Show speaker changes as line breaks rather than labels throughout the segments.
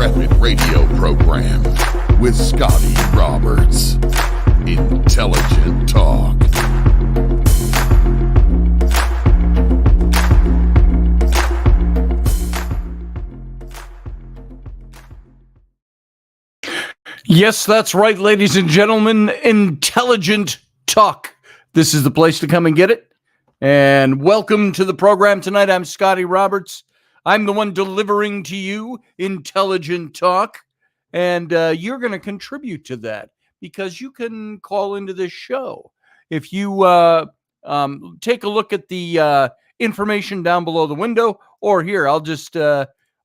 Intrepid radio program with Scotty Roberts. Intelligent talk.
Yes, that's right, ladies and gentlemen. Intelligent talk. This is the place to come and get it. And welcome to the program tonight. I'm Scotty Roberts. I'm the one delivering to you intelligent talk. And you're going to contribute to that because you can call into this show. If you take a look at the information down below the window, or here, I'll just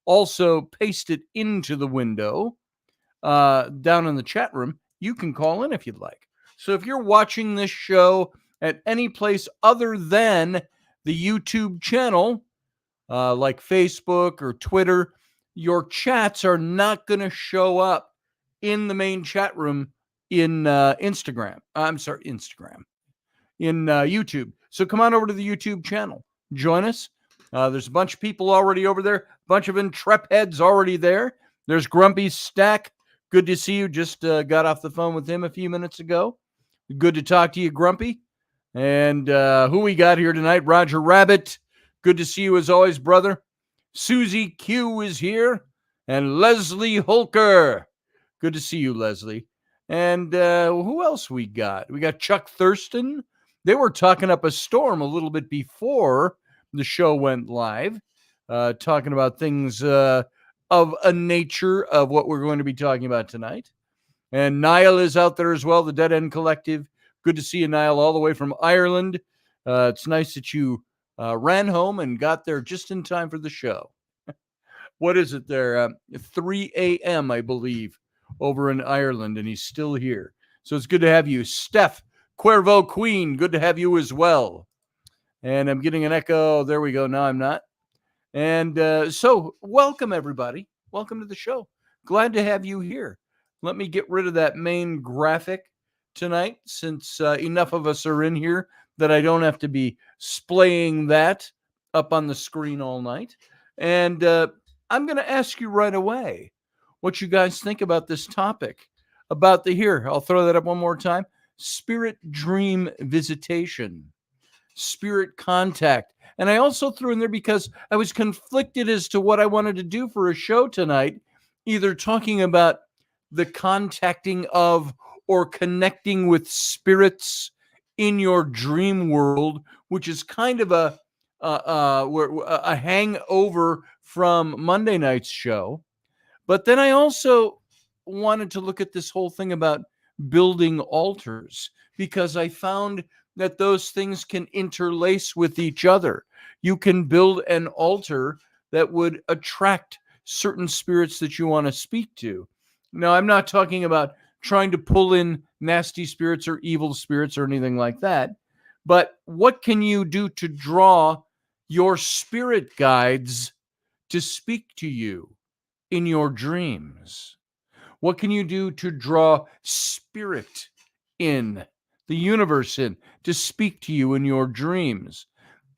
also paste it into the window. Down in the chat room, you can call in if you'd like. So if you're watching this show at any place other than the YouTube channel, like Facebook or Twitter, your chats are not going to show up in the main chat room in Instagram. In YouTube. So come on over to the YouTube channel. Join us. There's a bunch of people already over there. A bunch of Intrepids already there. There's Grumpy Stack. Good to see you. Just got off the phone with him a few minutes ago. Good to talk to you, Grumpy. And who we got here tonight? Roger Rabbit. Good to see you as always, brother. Susie Q is here. And Leslie Holker. Good to see you, Leslie. And who else we got? We got Chuck Thurston. They were talking up a storm a little bit before the show went live. Talking about things of a nature of what we're going to be talking about tonight. And Niall is out there as well, the Dead End Collective. Good to see you, Niall, all the way from Ireland. It's nice that you ran home and got there just in time for the show. What is it there? 3 a.m., I believe, over in Ireland, and he's still here. So it's good to have you. Steph Cuervo Queen, good to have you as well. And I'm getting an echo. There we go. No, I'm not. And so welcome, everybody. Welcome to the show. Glad to have you here. Let me get rid of that main graphic tonight since enough of us are in here that I don't have to be splaying that up on the screen all night. And I'm going to ask you right away what you guys think about this topic. About I'll throw that up one more time. Spirit dream visitation. Spirit contact. And I also threw in there because I was conflicted as to what I wanted to do for a show tonight, either talking about the contacting of or connecting with spirits in your dream world, which is kind of a hangover from Monday night's show. But then I also wanted to look at this whole thing about building altars, because I found that those things can interlace with each other. You can build an altar that would attract certain spirits that you want to speak to. Now, I'm not talking about trying to pull in nasty spirits or evil spirits or anything like that, but what can you do to draw your spirit guides to speak to you in your dreams? What can you do to draw spirit in, the universe in, to speak to you in your dreams?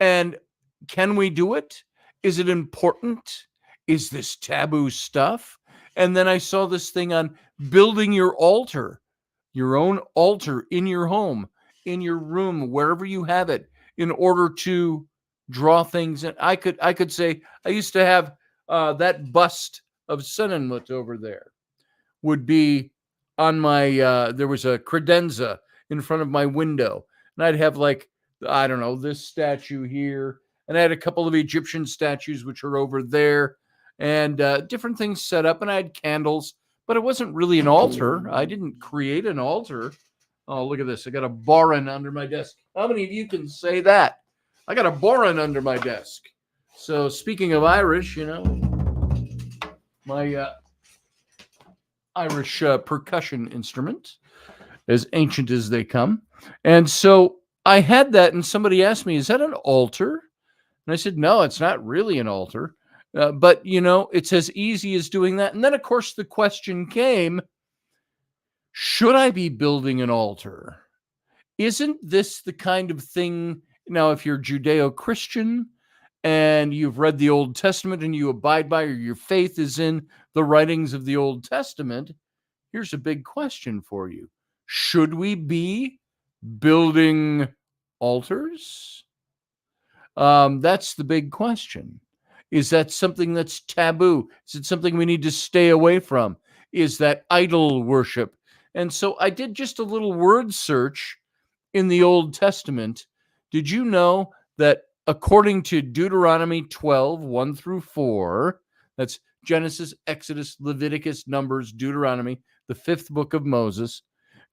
And can we do it? Is it important? Is this taboo stuff? And then I saw this thing on building your altar, your own altar in your home, in your room, wherever you have it, in order to draw things in. I could say I used to have that bust of Senenmut over there would be on my, there was a credenza in front of my window. And I'd have this statue here. And I had a couple of Egyptian statues, which are over there. And different things set up. And I had candles. But it wasn't really an altar. I didn't create an altar. Oh, look at this. I got a boron under my desk. How many of you can say that? I got a boron under my desk. So speaking of Irish, my Irish percussion instrument, as ancient as they come. And so I had that, and somebody asked me, is that an altar? And I said, no, it's not really an altar. But, it's as easy as doing that. And then, of course, the question came, should I be building an altar? Isn't this the kind of thing, now, if you're Judeo-Christian and you've read the Old Testament and you abide by, or your faith is in the writings of the Old Testament, here's a big question for you. Should we be building altars? That's the big question. Is that something that's taboo? Is it something we need to stay away from? Is that idol worship? And so I did just a little word search in the Old Testament. Did you know that according to Deuteronomy 12, 1 through 4, that's Genesis, Exodus, Leviticus, Numbers, Deuteronomy, the fifth book of Moses,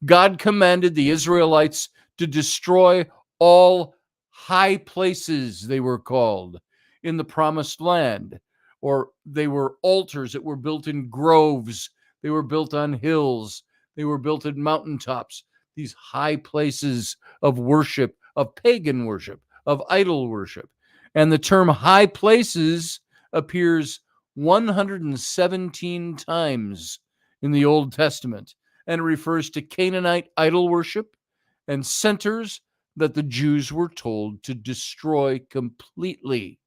God commanded the Israelites to destroy all high places, they were called, in the promised land, or they were altars that were built in groves, they were built on hills, they were built at mountaintops, these high places of worship, of pagan worship, of idol worship. And the term high places appears 117 times in the Old Testament, and it refers to Canaanite idol worship and centers that the Jews were told to destroy completely.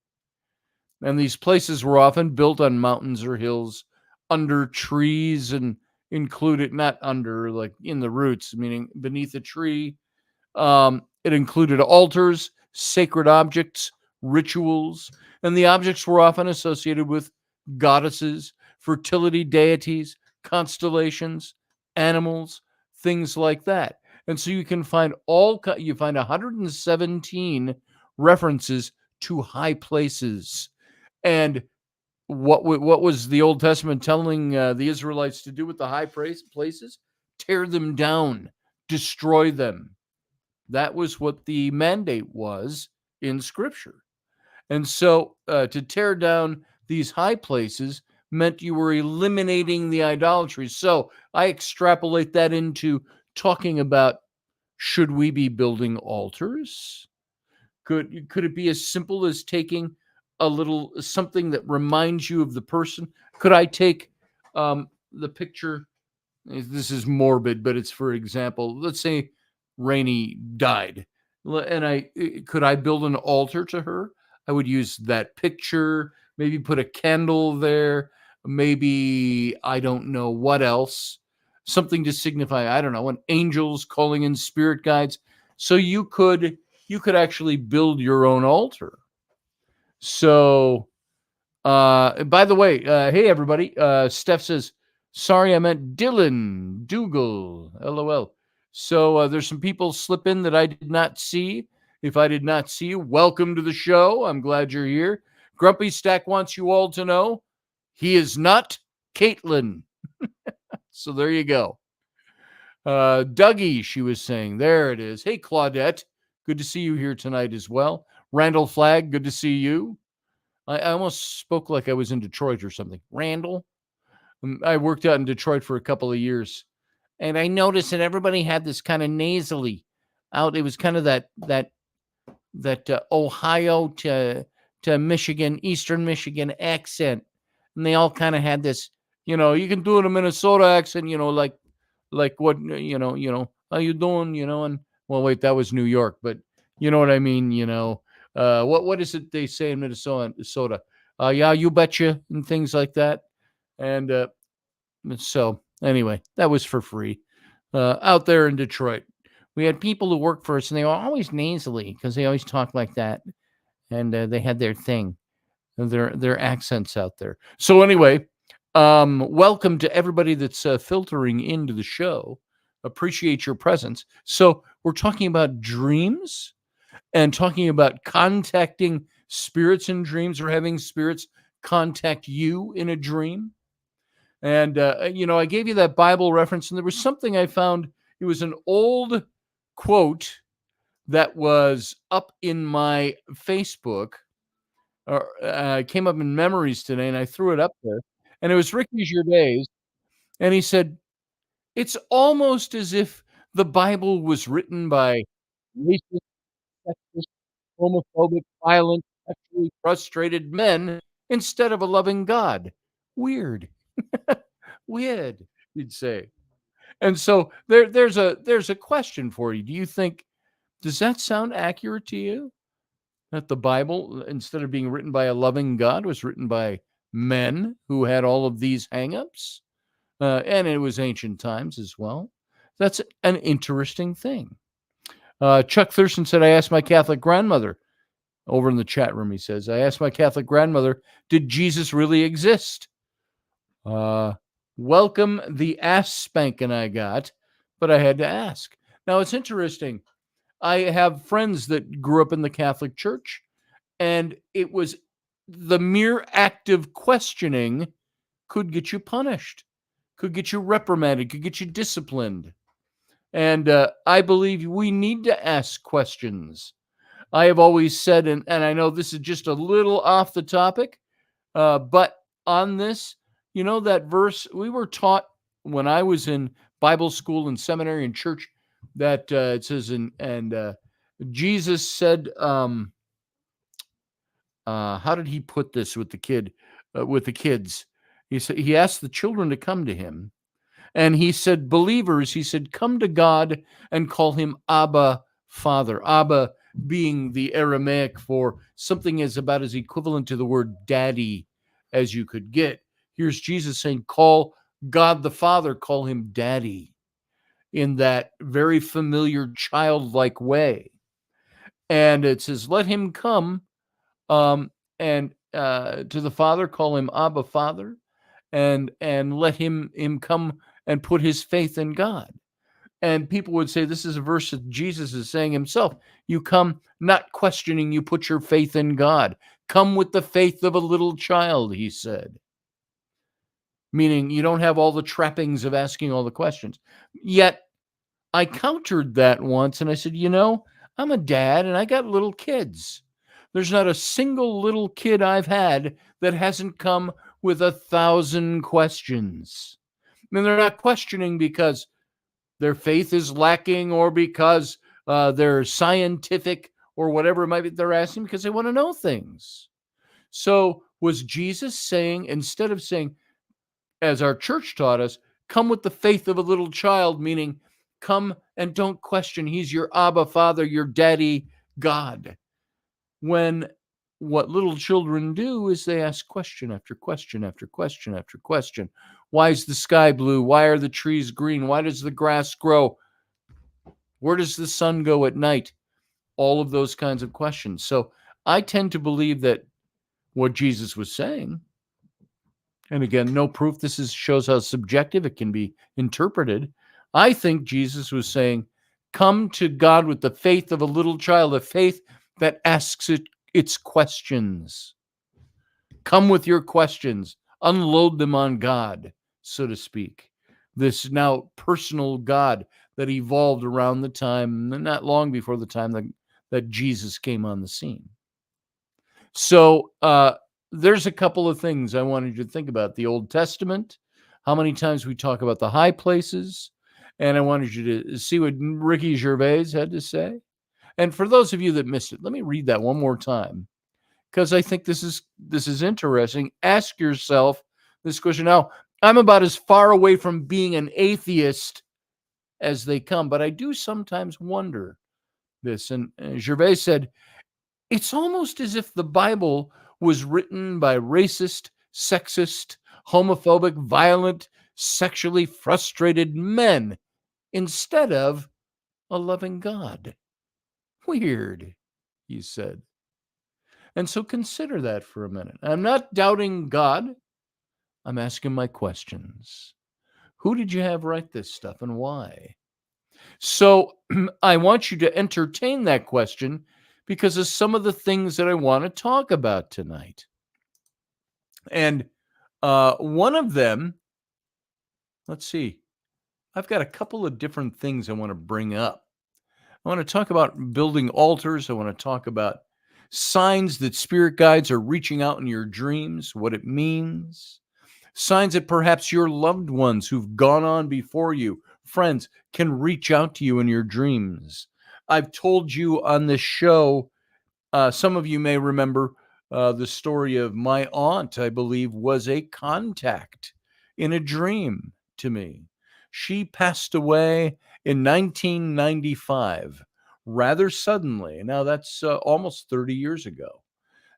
And these places were often built on mountains or hills, under trees, and included, not under, like in the roots, meaning beneath a tree. It included altars, sacred objects, rituals, and the objects were often associated with goddesses, fertility deities, constellations, animals, things like that. And so you can find 117 references to high places. And what was the Old Testament telling the Israelites to do with the high places? Tear them down, destroy them. That was what the mandate was in Scripture. And so to tear down these high places meant you were eliminating the idolatry. So I extrapolate that into talking about, should we be building altars? Could it be as simple as taking a little something that reminds you of the person? Could I take the picture? This is morbid, but it's for example. Let's say Rainey died, and could I build an altar to her? I would use that picture, maybe put a candle there, maybe I don't know what else, something to signify, I don't know, an angels calling in spirit guides. So you could actually build your own altar. So by the way, hey everybody, Steph says, sorry, I meant Dylan Dougal, LOL. So there's some people slip in that I did not see. If I did not see you, welcome to the show. I'm glad you're here. Grumpy Stack wants you all to know he is not Caitlin. So there you go. Dougie, she was saying, there it is. Hey, Claudette, good to see you here tonight as well. Randall Flagg, good to see you. I almost spoke like I was in Detroit or something. Randall. I worked out in Detroit for a couple of years, and I noticed that everybody had this kind of nasally out. It was kind of that Ohio to Michigan, Eastern Michigan accent, and they all kind of had this. You can do it in Minnesota accent. Like what how you doing? And well, wait, that was New York, but you know what I mean. What is it they say in Minnesota? Yeah, you betcha, and things like that. And so anyway, that was for free. Out there in Detroit, we had people who worked for us, and they were always nasally because they always talk like that, and they had their thing, their accents out there. So anyway, welcome to everybody that's filtering into the show. Appreciate your presence. So we're talking about dreams and talking about contacting spirits in dreams, or having spirits contact you in a dream. And, I gave you that Bible reference, and there was something I found. It was an old quote that was up in my Facebook, or came up in memories today, and I threw it up there. And it was Ricky Gervais, and he said, it's almost as if the Bible was written by racist, sexist, homophobic, violent, sexually frustrated men instead of a loving God. Weird. Weird, you'd say. And so there's a question for you. Do you think, does that sound accurate to you? That the Bible, instead of being written by a loving God, was written by men who had all of these hang-ups, and it was ancient times as well. That's an interesting thing. Chuck Thurston said, I asked my Catholic grandmother, over in the chat room, he says, I asked my Catholic grandmother, did Jesus really exist? Welcome the ass spanking I got, but I had to ask. Now, it's interesting. I have friends that grew up in the Catholic Church, and it was the mere act of questioning could get you punished, could get you reprimanded, could get you disciplined. And I believe we need to ask questions. I have always said, and I know this is just a little off the topic, but on this, you know, that verse we were taught when I was in Bible school and seminary and church that it says, and Jesus said, how did he put this with the kids? He said, he asked the children to come to him. And he said, believers, he said, come to God and call him Abba, Father. Abba being the Aramaic for something is about as equivalent to the word daddy as you could get. Here's Jesus saying, call God the Father, call him daddy, in that very familiar childlike way. And it says, let him come and to the Father, call him Abba, Father, and let him come and put his faith in God. And people would say this is a verse that Jesus is saying himself. You come not questioning, you put your faith in God. Come with the faith of a little child, he said. Meaning you don't have all the trappings of asking all the questions. Yet I countered that once and I said, you know, I'm a dad and I got little kids. There's not a single little kid I've had that hasn't come with 1,000 questions. And they're not questioning because their faith is lacking or because they're scientific or whatever it might be. They're asking because they want to know things. So was Jesus saying, instead of saying, as our church taught us, come with the faith of a little child, meaning come and don't question. He's your Abba, Father, your daddy, God. When what little children do is they ask question after question after question after question. Why is the sky blue? Why are the trees green? Why does the grass grow? Where does the sun go at night? All of those kinds of questions. So I tend to believe that what Jesus was saying, and again, no proof, shows how subjective it can be interpreted. I think Jesus was saying, come to God with the faith of a little child, a faith that asks its questions. Come with your questions, unload them on God, so to speak. This now personal God that evolved around the time, not long before the time that Jesus came on the scene. So there's a couple of things I wanted you to think about. The Old Testament, how many times we talk about the high places, and I wanted you to see what Ricky Gervais had to say. And for those of you that missed it, let me read that one more time, because I think this is interesting. Ask yourself this question. Now, I'm about as far away from being an atheist as they come, but I do sometimes wonder this. And Gervais said, it's almost as if the Bible was written by racist, sexist, homophobic, violent, sexually frustrated men instead of a loving God. Weird, he said. And so consider that for a minute. I'm not doubting God. I'm asking my questions. Who did you have write this stuff and why? So I want you to entertain that question because of some of the things that I want to talk about tonight. And one of them, let's see, I've got a couple of different things I want to bring up. I want to talk about building altars. I want to talk about signs that spirit guides are reaching out in your dreams, what it means. Signs that perhaps your loved ones who've gone on before you, friends, can reach out to you in your dreams. I've told you on this show, some of you may remember the story of my aunt, I believe, was a contact in a dream to me. She passed away in 1995, rather suddenly. Now, that's almost 30 years ago.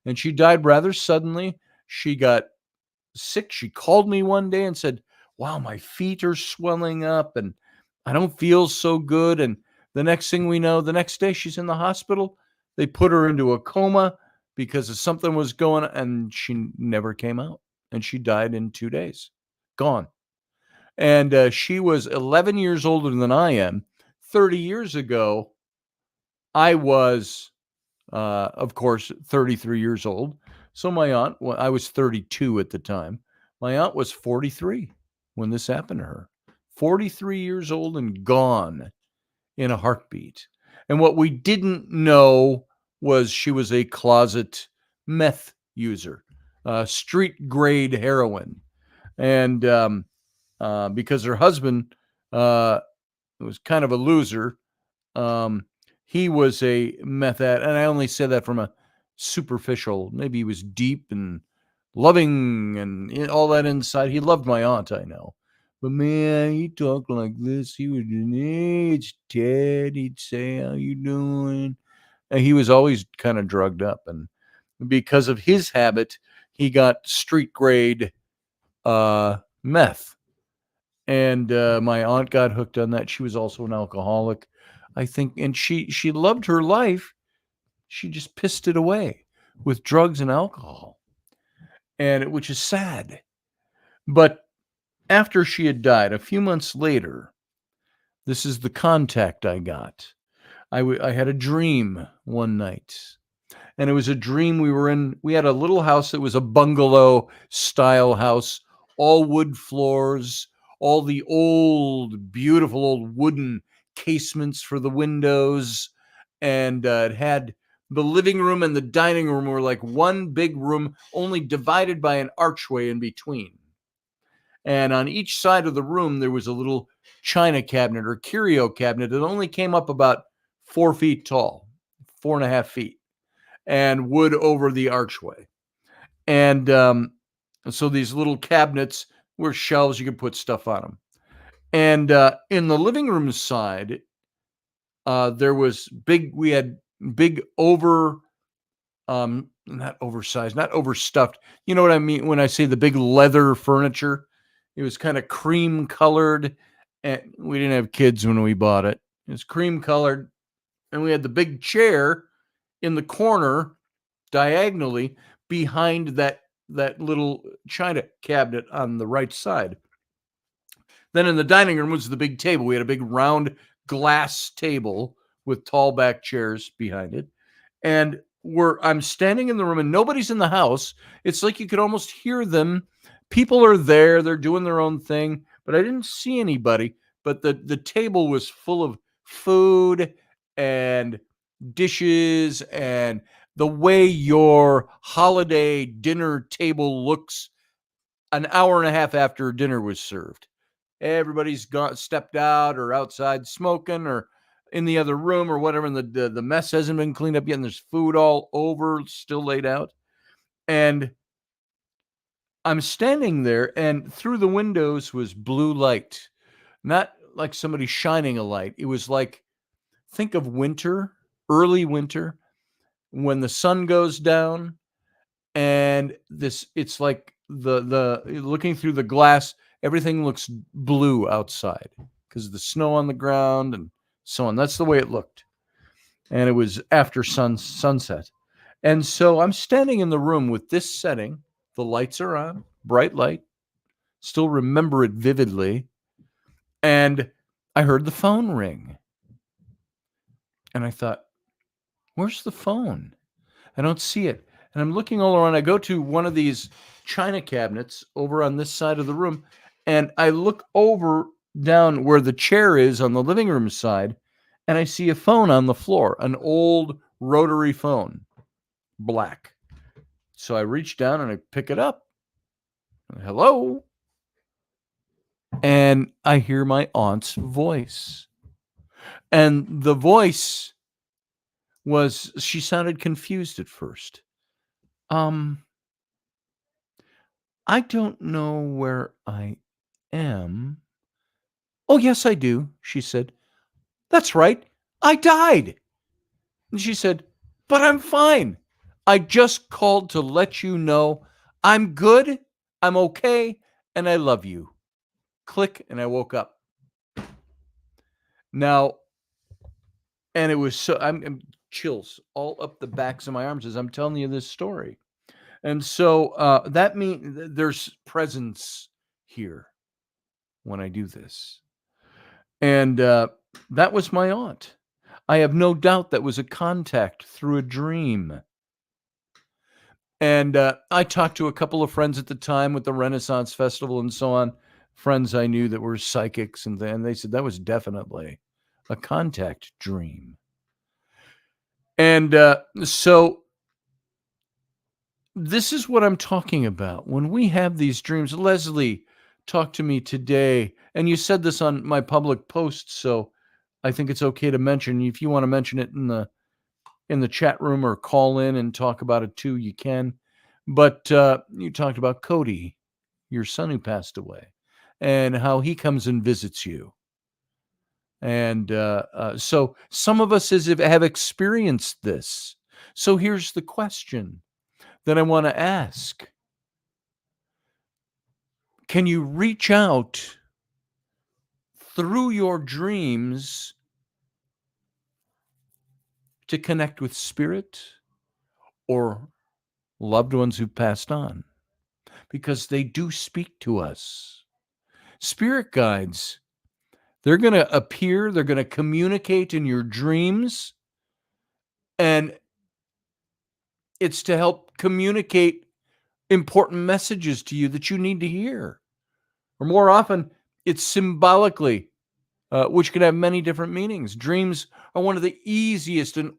And she died rather suddenly. She got sick. She called me one day and said, "Wow, my feet are swelling up and I don't feel so good." And the next thing we know, the next day she's in the hospital. They put her into a coma because of something was going on, and she never came out. And she died in 2 days. Gone. And she was 11 years older than I am. 30 years ago, I was, of course, 33 years old. So my aunt, well, I was 32 at the time. My aunt was 43 when this happened to her. 43 years old and gone in a heartbeat. And what we didn't know was she was a closet meth user, street grade heroin. And because her husband was kind of a loser, he was a meth addict, and I only say that from a superficial. Maybe he was deep and loving and all that inside. He loved my aunt, I know, but man, he talked like this. He would, "Hey, it's Ted." He'd say, "How you doing?" And he was always kind of drugged up, and because of his habit, he got street grade meth. And my aunt got hooked on that. She was also an alcoholic, I think, and she loved her life. She just pissed it away with drugs and alcohol, and which is sad. But after she had died, a few months later, this is the contact I got. I had a dream one night, and it was a dream. We had a little house that was a bungalow style house, all wood floors, all the old, beautiful old wooden casements for the windows. And it had the living room and the dining room were like one big room, only divided by an archway in between. And on each side of the room, there was a little china cabinet or curio cabinet that only came up about 4 feet tall, 4.5 feet, and wood over the archway. And so these little cabinets were shelves, you could put stuff on them. And in the living room side, there was we had big not oversized, not overstuffed. You know what I mean when I say the big leather furniture? It was kind of cream colored, and we didn't have kids when we bought it. It was cream colored, and we had the big chair in the corner diagonally behind that little china cabinet on the right side. Then in the dining room was the big table. We had a big round glass table with tall back chairs behind it. And I'm standing in the room and nobody's in the house. It's like you could almost hear them. People are there, they're doing their own thing, but I didn't see anybody. But the table was full of food and dishes and the way your holiday dinner table looks an hour and a half after dinner was served. Everybody's stepped out or outside smoking or in the other room or whatever, and the mess hasn't been cleaned up yet, and there's food all over, still laid out. And I'm standing there, and through the windows was blue light. Not like somebody shining a light. It was like, think of winter, early winter, when the sun goes down, and it's like the looking through the glass, everything looks blue outside because of the snow on the ground and so on. That's the way it looked. And it was after sunset. And so I'm standing in the room with this setting. The lights are on, bright light. Still remember it vividly. And I heard the phone ring. And I thought, where's the phone? I don't see it. And I'm looking all around. I go to one of these china cabinets over on this side of the room, and I look over down where the chair is on the living room side, and I see a phone on the floor, an old rotary phone, black. So I reach down and I pick it up. Hello? And I hear my aunt's voice. And the voice she sounded confused at first. I don't know where I am. Oh, yes, I do, she said. That's right. I died. And she said, but I'm fine. I just called to let you know I'm good I'm okay, and I love you. Click, and I woke up. Now, and it was so, I'm chills all up the backs of my arms as I'm telling you this story. And so that means there's presence here when I do this. And that was my aunt. I have no doubt that was a contact through a dream. And I talked to a couple of friends at the time with the Renaissance Festival and so on, friends I knew that were psychics, and they said that was definitely a contact dream. And so this is what I'm talking about. When we have these dreams, Leslie talked to me today, and you said this on my public post, so I think it's okay to mention. If you want to mention it in the chat room or call in and talk about it too, you can. But you talked about Cody, your son who passed away, and how he comes and visits you. And so some of us have experienced this. So here's the question that I want to ask. Can you reach out through your dreams to connect with spirit or loved ones who've passed on? Because they do speak to us. Spirit guides, they're going to appear, they're going to communicate in your dreams, and it's to help communicate important messages to you that you need to hear. Or more often, it's symbolically, which can have many different meanings. Dreams are one of the easiest and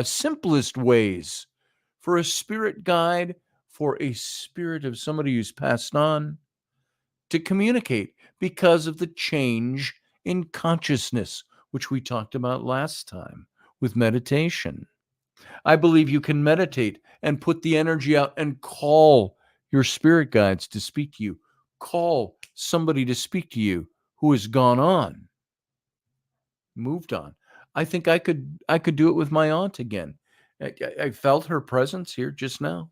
simplest ways for a spirit guide, for a spirit of somebody who's passed on, to communicate because of the change in consciousness, which we talked about last time with meditation. I believe you can meditate and put the energy out and call your spirit guides to speak to you. Call somebody to speak to you who has gone on, moved on. I think I could do it with my aunt again. I felt her presence here just now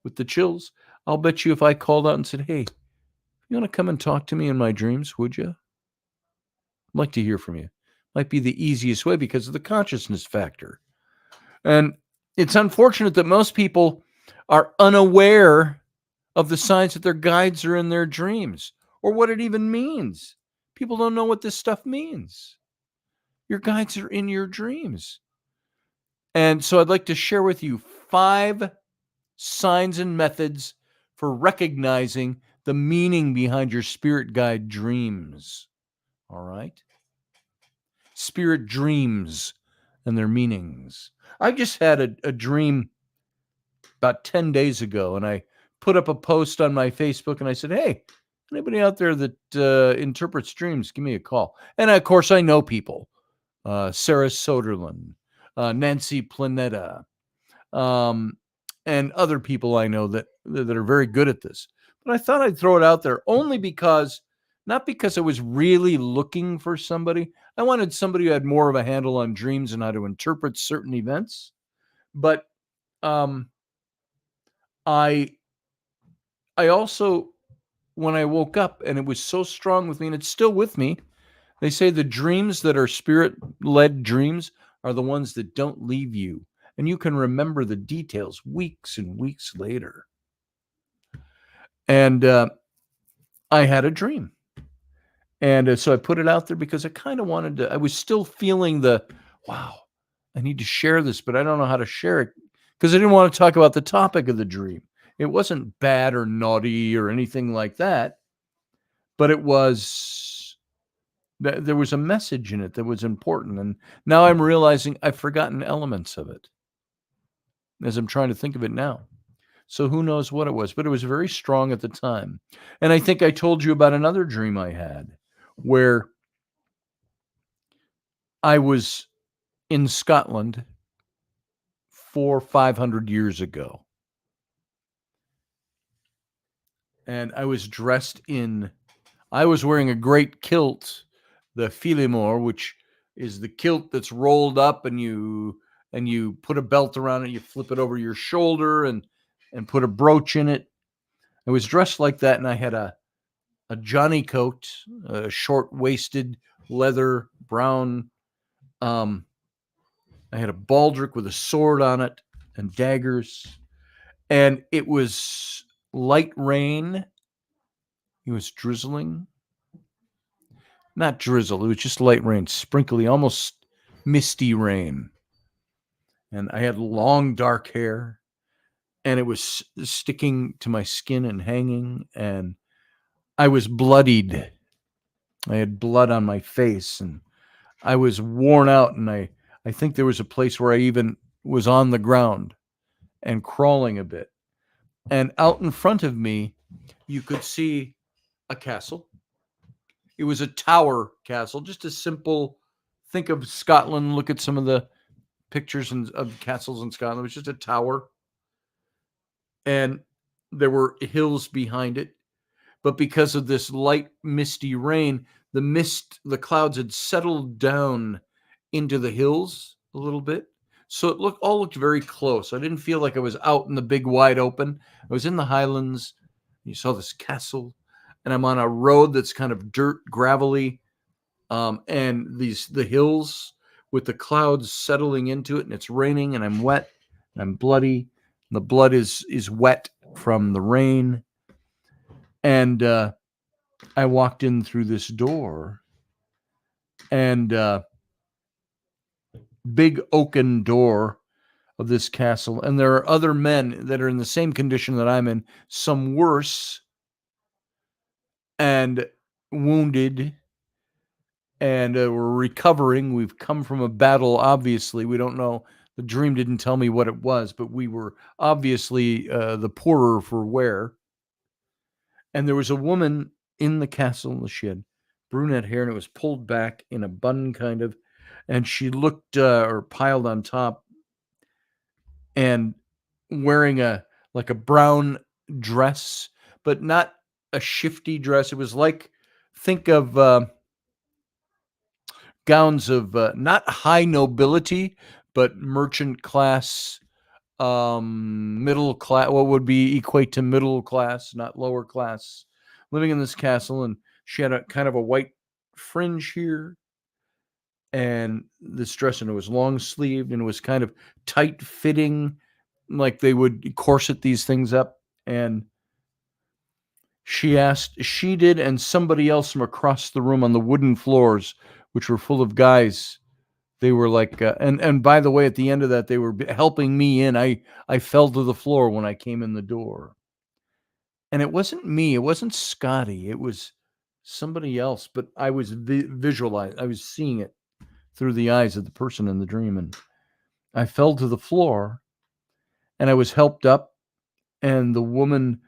with the chills. I'll bet you if I called out and said, "Hey, you want to come and talk to me in my dreams, would you? I'd like to hear from you." Might be the easiest way because of the consciousness factor. And it's unfortunate that most people are unaware of the signs that their guides are in their dreams or what it even means. People don't know what this stuff means. Your guides are in your dreams. And so I'd like to share with you 5 signs and methods for recognizing the meaning behind your spirit guide dreams. All right? Spirit dreams and their meanings. I just had a dream about 10 days ago, and I put up a post on my Facebook, and I said, "Hey, anybody out there that interprets dreams, give me a call." And of course, I know people, Sarah Soderlin, Nancy Planetta, and other people I know that are very good at this. But I thought I'd throw it out there only because, not because I was really looking for somebody. I wanted somebody who had more of a handle on dreams and how to interpret certain events. But I also, when I woke up, and it was so strong with me, and it's still with me, they say the dreams that are spirit-led dreams are the ones that don't leave you, and you can remember the details weeks and weeks later. And I had a dream. And so I put it out there because I kind of wanted to, I was still feeling wow, I need to share this, but I don't know how to share it because I didn't want to talk about the topic of the dream. It wasn't bad or naughty or anything like that, but it was, there was a message in it that was important. And now I'm realizing I've forgotten elements of it as I'm trying to think of it now. So who knows what it was, but it was very strong at the time. And I think I told you about another dream I had where I was in Scotland 500 years ago. And I was I was wearing a great kilt, the filimore, which is the kilt that's rolled up and you put a belt around it, you flip it over your shoulder and put a brooch in it. I was dressed like that, and I had a Johnny coat, a short-waisted leather brown. Um, I had a baldric with a sword on it and daggers, and it was light rain. It was drizzling. Not drizzle, it was just light rain, sprinkly, almost misty rain. And I had long dark hair, and it was sticking to my skin and hanging, and I was bloodied. I had blood on my face, and I was worn out, and I think there was a place where I even was on the ground and crawling a bit. And out in front of me, you could see a castle. It was a tower castle, just a simple, think of Scotland, look at some of the pictures of castles in Scotland. It was just a tower, and there were hills behind it. But because of this light, misty rain, the clouds had settled down into the hills a little bit. So it all looked very close. I didn't feel like I was out in the big wide open. I was in the Highlands. You saw this castle, and I'm on a road that's kind of dirt, gravelly, and the hills with the clouds settling into it, and it's raining, and I'm wet, and I'm bloody. And the blood is wet from the rain, and I walked in through this door, and big oaken door of this castle, and there are other men that are in the same condition that I'm in, some worse and wounded, and we're recovering. We've come from a battle, obviously. We don't know. The dream didn't tell me what it was, but we were obviously the poorer for wear. And there was a woman in the castle. She had brunette hair, and it was pulled back in a bun, kind of. And she looked, or piled on top, and wearing a brown dress, but not a shifty dress. It was like, think of gowns of not high nobility, but merchant class, middle class, what would be equate to middle class, not lower class, living in this castle. And she had a kind of a white fringe here, and this dress, and it was long sleeved, and it was kind of tight fitting, like they would corset these things up. And she did, and somebody else from across the room on the wooden floors, which were full of guys. They were like, and by the way, at the end of that, they were helping me in. I fell to the floor when I came in the door, and it wasn't me. It wasn't Scotty. It was somebody else. But I was visualizing. I was seeing it through the eyes of the person in the dream, and I fell to the floor, and I was helped up, and the woman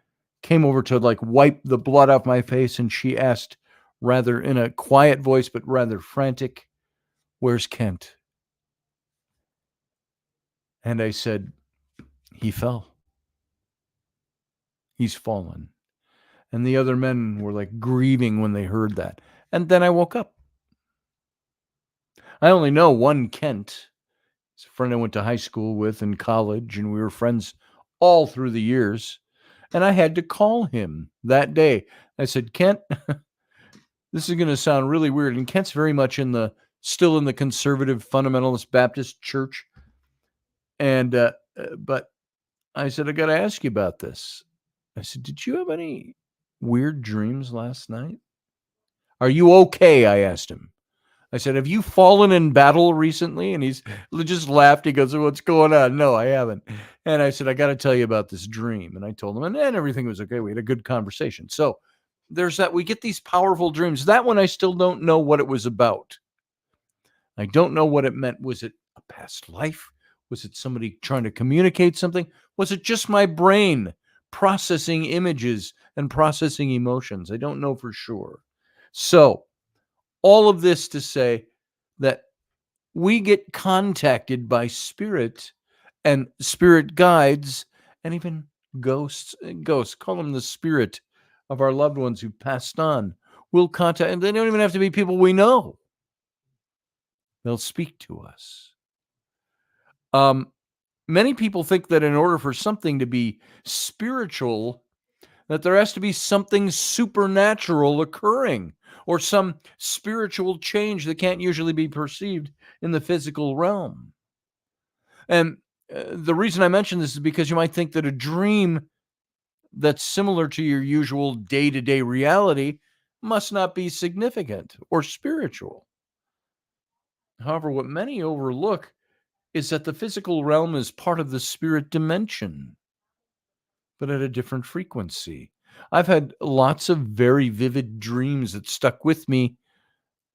came over to like wipe the blood off my face, and she asked, rather in a quiet voice but rather frantic, "Where's Kent?" And I said, "He fell. He's fallen." And the other men were like grieving when they heard that. And then I woke up. I only know one Kent. He's a friend I went to high school with in college, and we were friends all through the years. And I had to call him that day. I said, "Kent, this is going to sound really weird." And Kent's very much still in the conservative fundamentalist Baptist church. And, but I said, "I got to ask you about this." I said, "Did you have any weird dreams last night? Are you okay?" I asked him. I said, "Have you fallen in battle recently?" And he's just laughed. He goes, "What's going on?" "No, I haven't." And I said, "I got to tell you about this dream." And I told him, and then everything was okay. We had a good conversation. So there's that. We get these powerful dreams. That one, I still don't know what it was about. I don't know what it meant. Was it a past life? Was it somebody trying to communicate something? Was it just my brain processing images and processing emotions? I don't know for sure. So all of this to say that we get contacted by spirit and spirit guides, and even ghosts. Ghosts, call them the spirit of our loved ones who passed on. We'll contact, and they don't even have to be people we know. They'll speak to us. Many people think that in order for something to be spiritual, that there has to be something supernatural occurring or some spiritual change that can't usually be perceived in the physical realm. And the reason I mention this is because you might think that a dream that's similar to your usual day to day reality must not be significant or spiritual. However, what many overlook is that the physical realm is part of the spirit dimension, but at a different frequency. I've had lots of very vivid dreams that stuck with me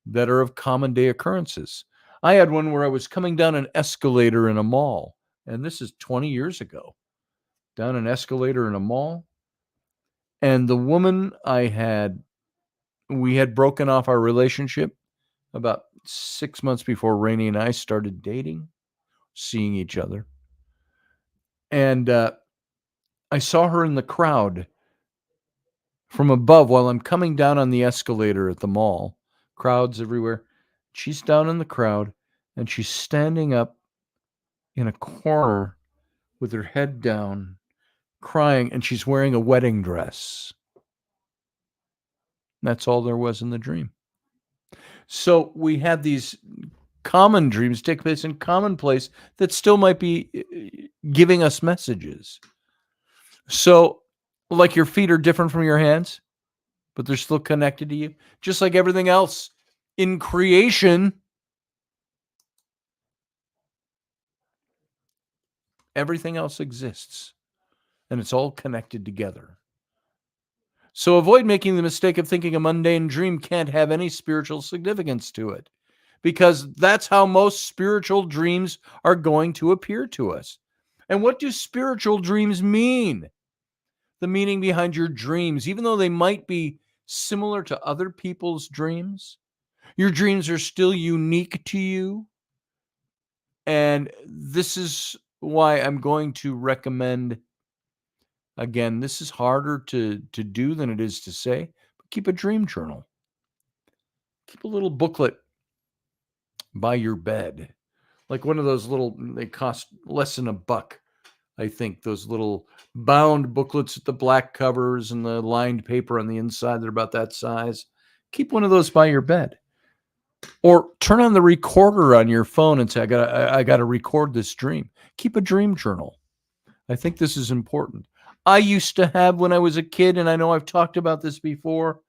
that are of common day occurrences. I had one where I was coming down an escalator in a mall, and this is 20 years ago, down an escalator in a mall. And the woman we had broken off our relationship about 6 months before Rainey and I started dating, seeing each other. And I saw her in the crowd from above while I'm coming down on the escalator at the mall. Crowds everywhere. She's down in the crowd and she's standing up in a corner with her head down, crying, and she's wearing a wedding dress. That's all there was in the dream. So we had these common dreams take place in commonplace that still might be giving us messages. So, like your feet are different from your hands, but they're still connected to you, just like everything else in creation. Everything else exists, and it's all connected together. So avoid making the mistake of thinking a mundane dream can't have any spiritual significance to it, because that's how most spiritual dreams are going to appear to us. And what do spiritual dreams mean? The meaning behind your dreams, even though they might be similar to other people's dreams, your dreams are still unique to you. And this is why I'm going to recommend, again, this is harder to do than it is to say, but keep a dream journal. Keep a little booklet by your bed, like one of those little, they cost less than $1, I think, those little bound booklets with the black covers and the lined paper on the inside. They're about that size. Keep one of those by your bed, or turn on the recorder on your phone and say, I gotta record this dream. Keep a dream journal. I think this is important. I used to have, when I was a kid, and I know I've talked about this before,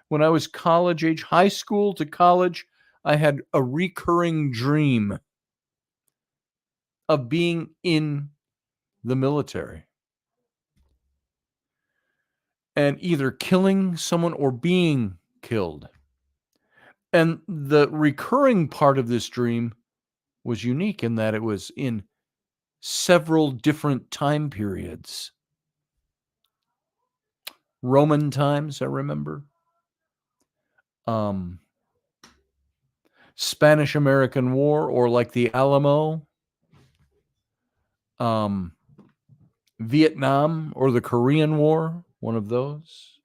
when I was college age, high school to college, I had a recurring dream of being in the military and either killing someone or being killed. And the recurring part of this dream was unique in that it was in several different time periods. Roman times, I remember. Spanish-American War, or like the Alamo. Vietnam or the Korean War, one of those.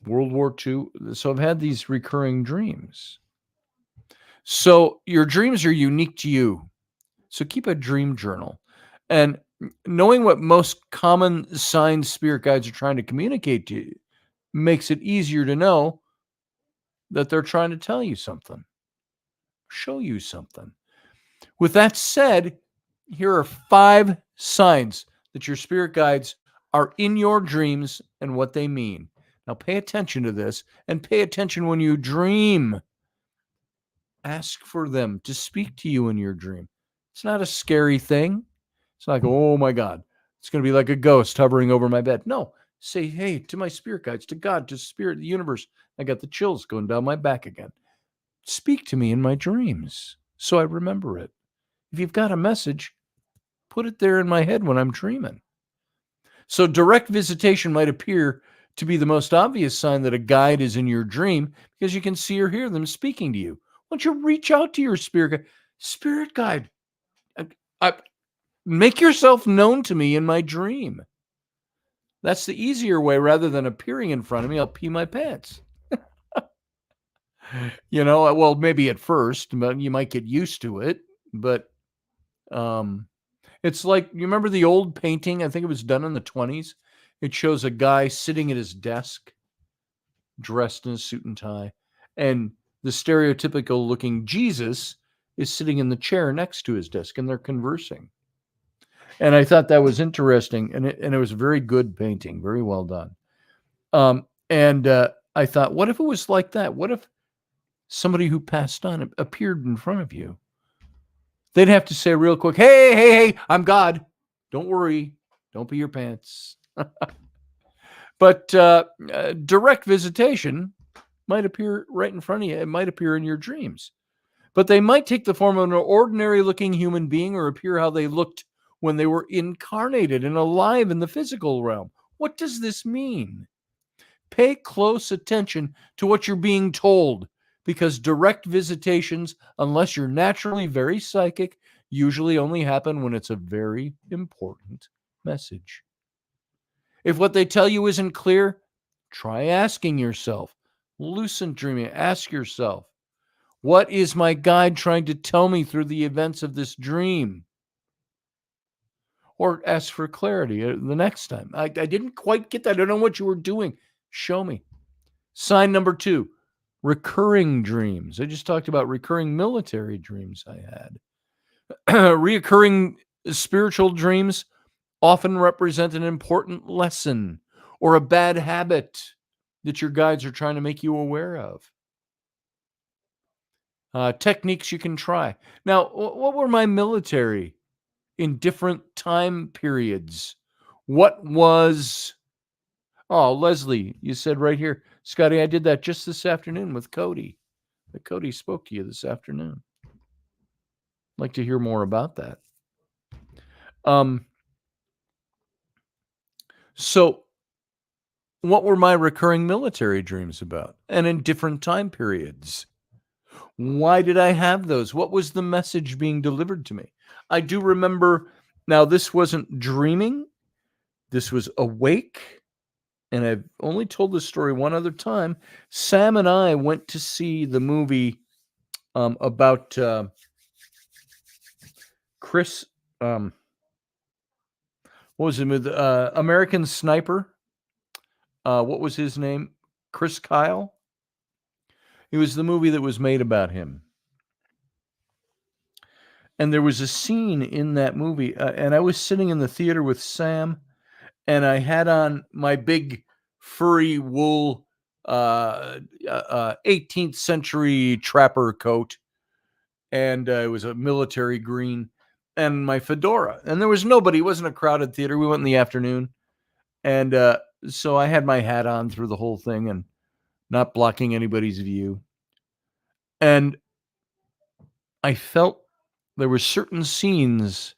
World War II. So I've had these recurring dreams. So your dreams are unique to you. So keep a dream journal. And knowing what most common signs spirit guides are trying to communicate to you makes it easier to know that they're trying to tell you something, show you something. With that said, here are 5 signs that your spirit guides are in your dreams and what they mean. Now pay attention to this, and pay attention when you dream. Ask for them to speak to you in your dream. It's not a scary thing. It's like, oh my God, it's going to be like a ghost hovering over my bed. No, say, hey, to my spirit guides, to God, to spirit, the universe. I got the chills going down my back again. Speak to me in my dreams so I remember it. If you've got a message, put it there in my head when I'm dreaming. So direct visitation might appear to be the most obvious sign that a guide is in your dream, because you can see or hear them speaking to you. Why don't you reach out to your spirit guide? Spirit guide, make yourself known to me in my dream. That's the easier way, rather than appearing in front of me. I'll pee my pants. Well, maybe at first, but you might get used to it. But it's like, you remember the old painting? I think it was done in the 1920s. It shows a guy sitting at his desk, dressed in a suit and tie, and the stereotypical looking Jesus is sitting in the chair next to his desk, and they're conversing. And I thought that was interesting, and it was a very good painting, very well done. And I thought, what if it was like that? What if somebody who passed on appeared in front of you? They'd have to say real quick, hey, hey, hey, I'm God. Don't worry. Don't pee your pants. But direct visitation might appear right in front of you. It might appear in your dreams. But they might take the form of an ordinary looking human being or appear how they looked when they were incarnated and alive in the physical realm. What does this mean? Pay close attention to what you're being told, because direct visitations, unless you're naturally very psychic, usually only happen when it's a very important message. If what they tell you isn't clear, try asking yourself. Lucid dreaming, ask yourself, what is my guide trying to tell me through the events of this dream? Or ask for clarity the next time. I didn't quite get that. I don't know what you were doing. Show me. Sign number 2, recurring dreams. I just talked about recurring military dreams I had. Reoccurring spiritual dreams often represent an important lesson or a bad habit that your guides are trying to make you aware of. Techniques you can try. Now, what were my military in different time periods? What was... Oh, Leslie, you said right here, Scotty, I did that just this afternoon with Cody. Cody spoke to you this afternoon. I'd like to hear more about that. So what were my recurring military dreams about? And in different time periods? Why did I have those? What was the message being delivered to me? I do remember, now this wasn't dreaming, this was awake. And I've only told this story one other time. Sam and I went to see the movie about Chris. What was it? American Sniper. What was his name? Chris Kyle. It was the movie that was made about him. And there was a scene in that movie, and I was sitting in the theater with Sam, and I had on my big furry wool 18th century trapper coat, and it was a military green, and my fedora. And there was nobody. It wasn't a crowded theater. We went in the afternoon, and so I had my hat on through the whole thing and not blocking anybody's view. And I felt there were certain scenes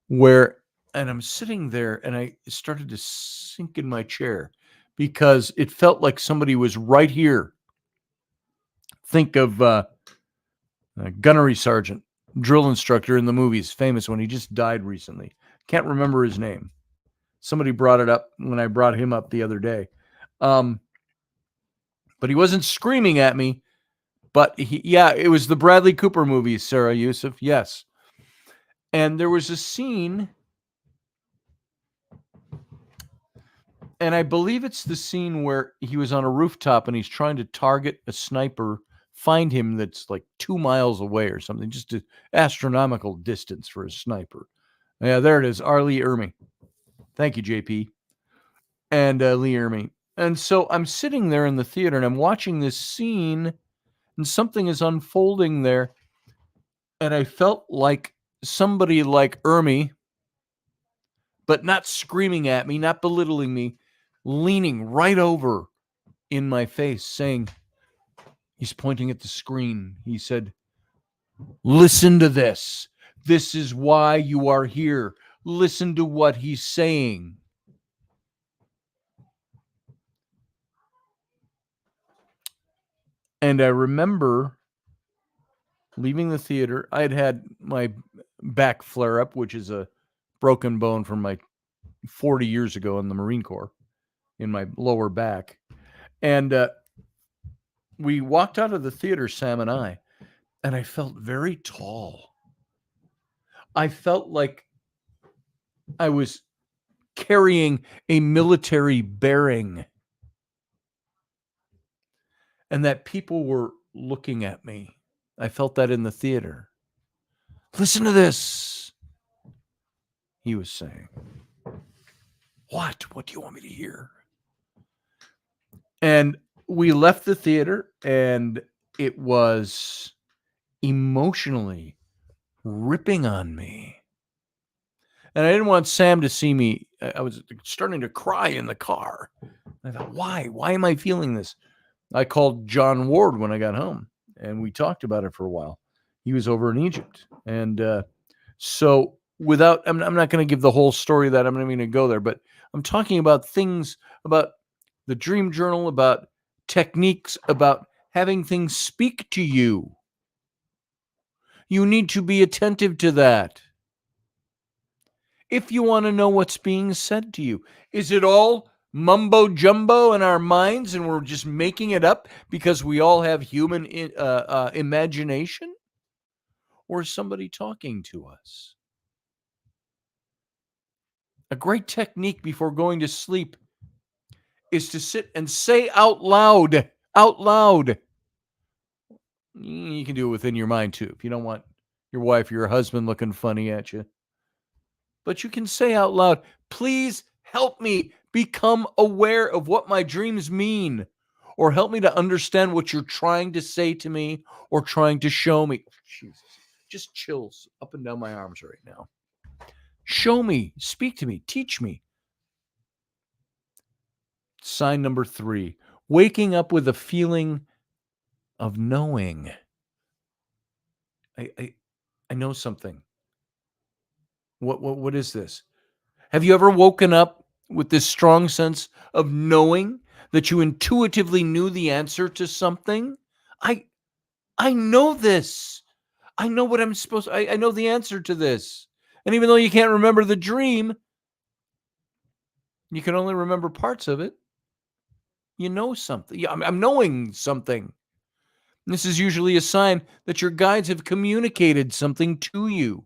where, and I'm sitting there and I started to sink in my chair because it felt like somebody was right here. Think of gunnery sergeant, drill instructor in the movies, famous one. He just died recently. Can't remember his name. Somebody brought it up when I brought him up the other day. But he wasn't screaming at me. But it was the Bradley Cooper movie, Sarah Yusuf. Yes. And there was a scene, and I believe it's the scene where he was on a rooftop and he's trying to target a sniper, find him that's like 2 miles away or something, just an astronomical distance for a sniper. Yeah, there it is, R. Lee Ermey. Thank you, JP. And Lee Ermey. And so I'm sitting there in the theater and I'm watching this scene and something is unfolding there. And I felt like somebody like Ermey, but not screaming at me, not belittling me, leaning right over in my face, saying, he's pointing at the screen. He said, listen to this. This is why you are here. Listen to what he's saying. And I remember leaving the theater. I had my back flare up, which is a broken bone from my 40 years ago in the Marine Corps in my lower back. And we walked out of the theater, Sam and I felt very tall. I felt like I was carrying a military bearing, and that people were looking at me. I felt that in the theater. Listen to this, he was saying. What? What do you want me to hear? And we left the theater, and it was emotionally ripping on me. And I didn't want Sam to see me. I was starting to cry in the car. I thought, why? Why am I feeling this? I called John Ward when I got home, and we talked about it for a while. He was over in Egypt. And so I'm not going to give the whole story of that. I'm not even going to go there, but I'm talking about things, about the dream journal, about techniques, about having things speak to you. You need to be attentive to that. If you want to know what's being said to you, is it all mumbo jumbo in our minds and we're just making it up because we all have human imagination? Or is somebody talking to us? A great technique before going to sleep is to sit and say out loud. You can do it within your mind too, if you don't want your wife or your husband looking funny at you. But you can say out loud, please help me become aware of what my dreams mean, or help me to understand what you're trying to say to me or trying to show me. Jesus, just chills up and down my arms right now. Show me, speak to me, teach me. Sign number 3, waking up with a feeling of knowing. I know something. What is this? Have you ever woken up with this strong sense of knowing that you intuitively knew the answer to something? I know this. I know what I'm supposed to, I know the answer to this. And even though you can't remember the dream, you can only remember parts of it. You know something. Yeah, I'm knowing something. This is usually a sign that your guides have communicated something to you.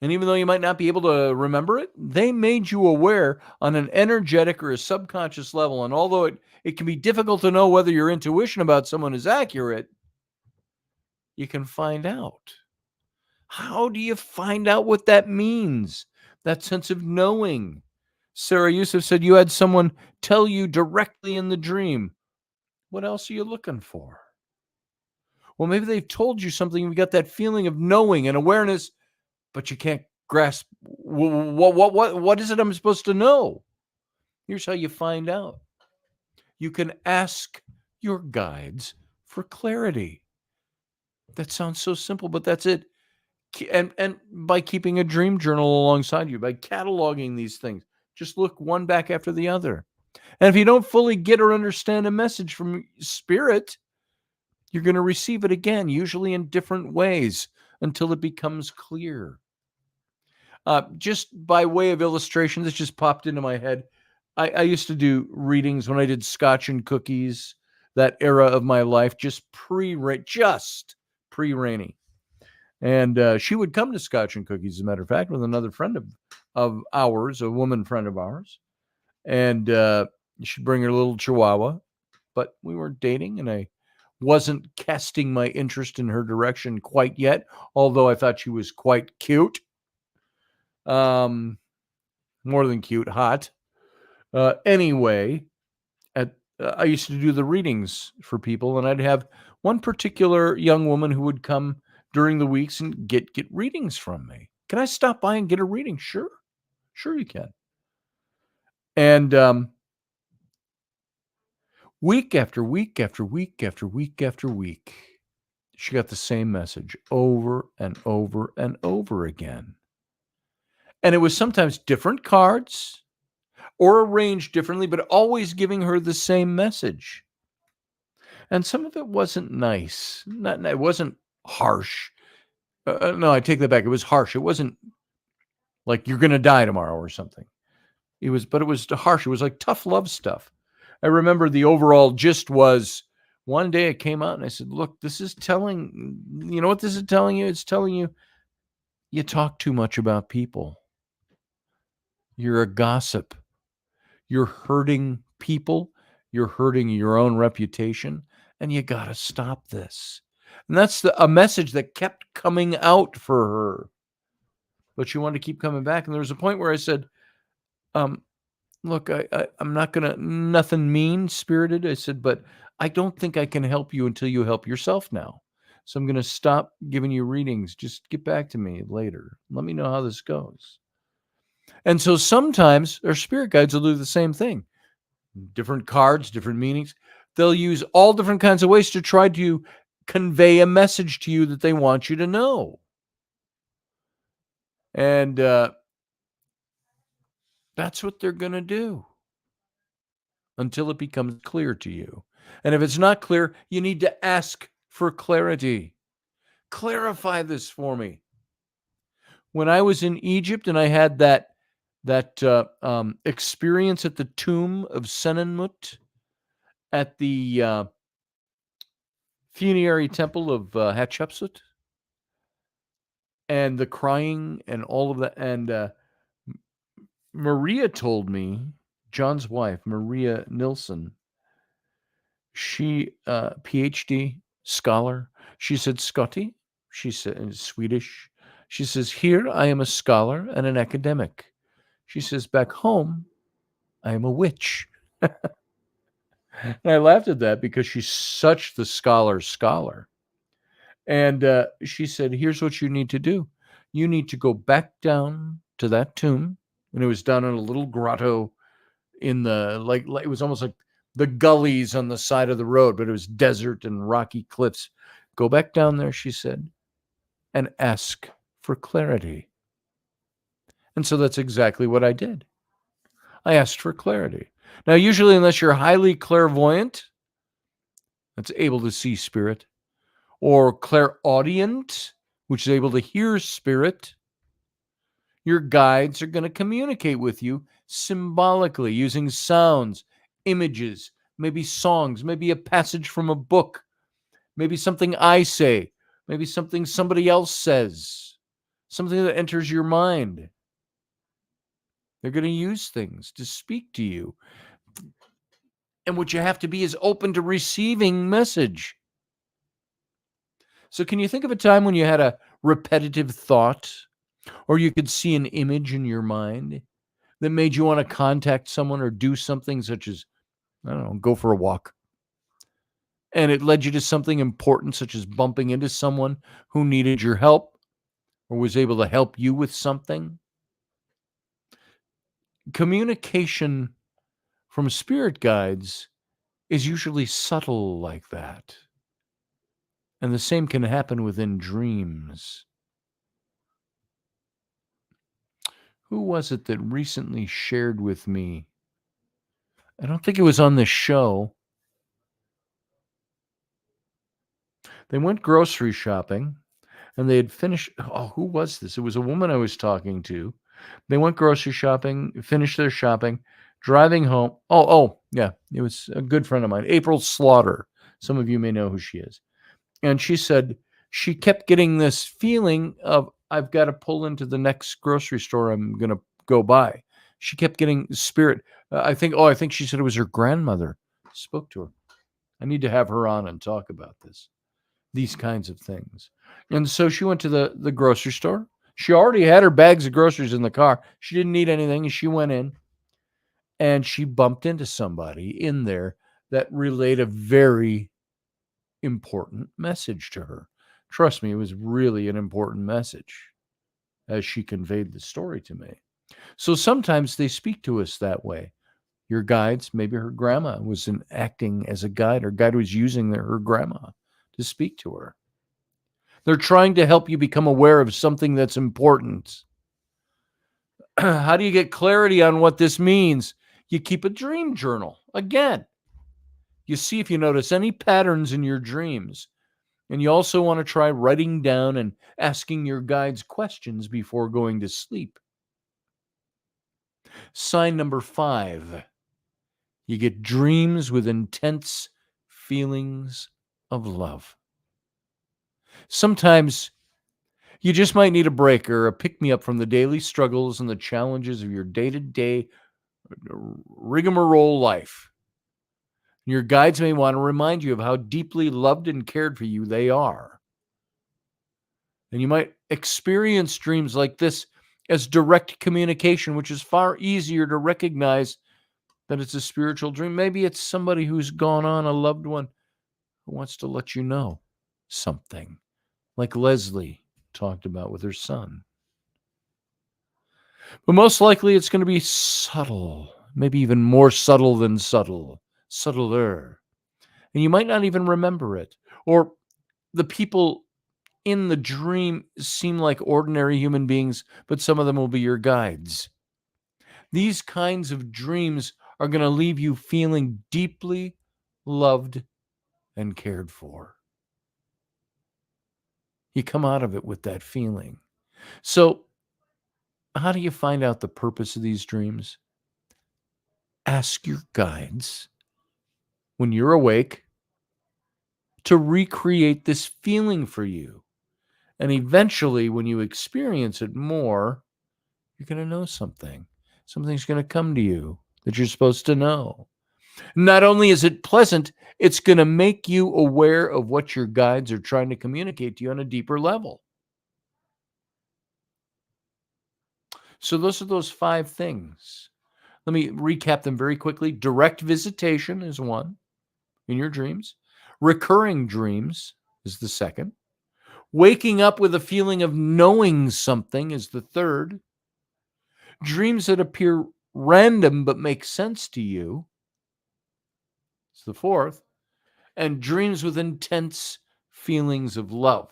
And even though you might not be able to remember it, they made you aware on an energetic or a subconscious level. And although it can be difficult to know whether your intuition about someone is accurate, you can find out. How do you find out what that means? That sense of knowing. Sarah Yusuf said you had someone tell you directly in the dream. What else are you looking for? Well, maybe they've told you something. You got that feeling of knowing and awareness, but you can't grasp what is it I'm supposed to know? Here's how you find out. You can ask your guides for clarity. That sounds so simple, but that's it. And by keeping a dream journal alongside you, by cataloging these things, just look one back after the other. And if you don't fully get or understand a message from spirit, you're going to receive it again, usually in different ways, until it becomes clear. Just by way of illustration, this just popped into my head. I used to do readings when I did Scotch and Cookies, that era of my life, just pre-rainy. And she would come to Scotch and Cookies, as a matter of fact, with another friend of ours, a woman friend of ours. And she'd bring her little chihuahua. But we weren't dating, and I wasn't casting my interest in her direction quite yet, although I thought she was quite cute. More than cute, hot. Anyway, I used to do the readings for people, and I'd have one particular young woman who would come during the weeks and get readings from me. Can I stop by and get a reading? Sure you can. And week after week after week after week after week, she got the same message over and over and over again. And it was sometimes different cards or arranged differently, but always giving her the same message. And some of it wasn't nice. It wasn't harsh. No, I take that back. It was harsh. It wasn't like you're going to die tomorrow or something. But it was harsh. It was like tough love stuff. I remember the overall gist was, one day it came out and I said, look, this is telling, you know what this is telling you? It's telling you, you talk too much about people. You're a gossip. You're hurting people. You're hurting your own reputation. And you got to stop this. And that's a message that kept coming out for her. But she wanted to keep coming back. And there was a point where I said, look, I'm not going to, nothing mean spirited. I said, but I don't think I can help you until you help yourself now. So I'm going to stop giving you readings. Just get back to me later. Let me know how this goes. And so sometimes our spirit guides will do the same thing. Different cards, different meanings. They'll use all different kinds of ways to try to convey a message to you that they want you to know. And that's what they're going to do until it becomes clear to you. And if it's not clear, you need to ask for clarity. Clarify this for me. When I was in Egypt and I had that experience at the tomb of Senenmut at the funerary temple of Hatshepsut, and the crying and all of that, and Maria told me, John's wife, Maria Nilsson, she PhD scholar. She said, Scotty, she said in Swedish, she says, here I am a scholar and an academic. She says, back home, I am a witch. And I laughed at that because she's such the scholar. And she said, here's what you need to do. You need to go back down to that tomb. And it was down in a little grotto in the, like it was almost like the gullies on the side of the road, but it was desert and rocky cliffs. Go back down there, she said, and ask for clarity. And so that's exactly what I did. I asked for clarity. Now, usually, unless you're highly clairvoyant, that's able to see spirit, or clairaudient, which is able to hear spirit, your guides are going to communicate with you symbolically using sounds, images, maybe songs, maybe a passage from a book, maybe something I say, maybe something somebody else says, something that enters your mind. They're going to use things to speak to you. And what you have to be is open to receiving message. So can you think of a time when you had a repetitive thought, or you could see an image in your mind that made you want to contact someone or do something such as, I don't know, go for a walk? And it led you to something important, such as bumping into someone who needed your help or was able to help you with something. Communication from spirit guides is usually subtle like that. And the same can happen within dreams. Who was it that recently shared with me? I don't think it was on this show. They went grocery shopping and they had finished. Oh, who was this? It was a woman I was talking to. They went grocery shopping, finished their shopping, driving home. Oh, yeah. It was a good friend of mine, April Slaughter. Some of you may know who she is. And she said she kept getting this feeling of, I've got to pull into the next grocery store I'm going to go by. She kept getting spirit. I think she said it was her grandmother spoke to her. I need to have her on and talk about these kinds of things. And so she went to the grocery store. She already had her bags of groceries in the car. She didn't need anything. And she went in and she bumped into somebody in there that relayed a very important message to her. Trust me, it was really an important message as she conveyed the story to me. So sometimes they speak to us that way. Your guides, maybe her grandma was acting as a guide. Her guide was using her grandma to speak to her. They're trying to help you become aware of something that's important. How do you get clarity on what this means? You keep a dream journal. Again, you see if you notice any patterns in your dreams. And you also want to try writing down and asking your guides questions before going to sleep. Sign number 5. You get dreams with intense feelings of love. Sometimes You just might need a break or a pick-me-up from the daily struggles and the challenges of your day-to-day rigmarole life. Your guides may want to remind you of how deeply loved and cared for you they are. And you might experience dreams like this as direct communication, which is far easier to recognize that it's a spiritual dream. Maybe it's somebody who's gone on, a loved one who wants to let you know something, like Leslie talked about with her son. But most likely it's going to be subtle, maybe even more subtle than subtle, subtler. And you might not even remember it. Or the people in the dream seem like ordinary human beings, but some of them will be your guides. These kinds of dreams are going to leave you feeling deeply loved and cared for. You come out of it with that feeling. So, how do you find out the purpose of these dreams? Ask your guides when you're awake to recreate this feeling for you. And eventually, when you experience it more, you're going to know something. Something's going to come to you that you're supposed to know. Not only is it pleasant, it's going to make you aware of what your guides are trying to communicate to you on a deeper level. So those are those 5 things. Let me recap them very quickly. Direct visitation is one in your dreams. Recurring dreams is the second. Waking up with a feeling of knowing something is the third. Dreams that appear random but make sense to you is the fourth. And dreams with intense feelings of love,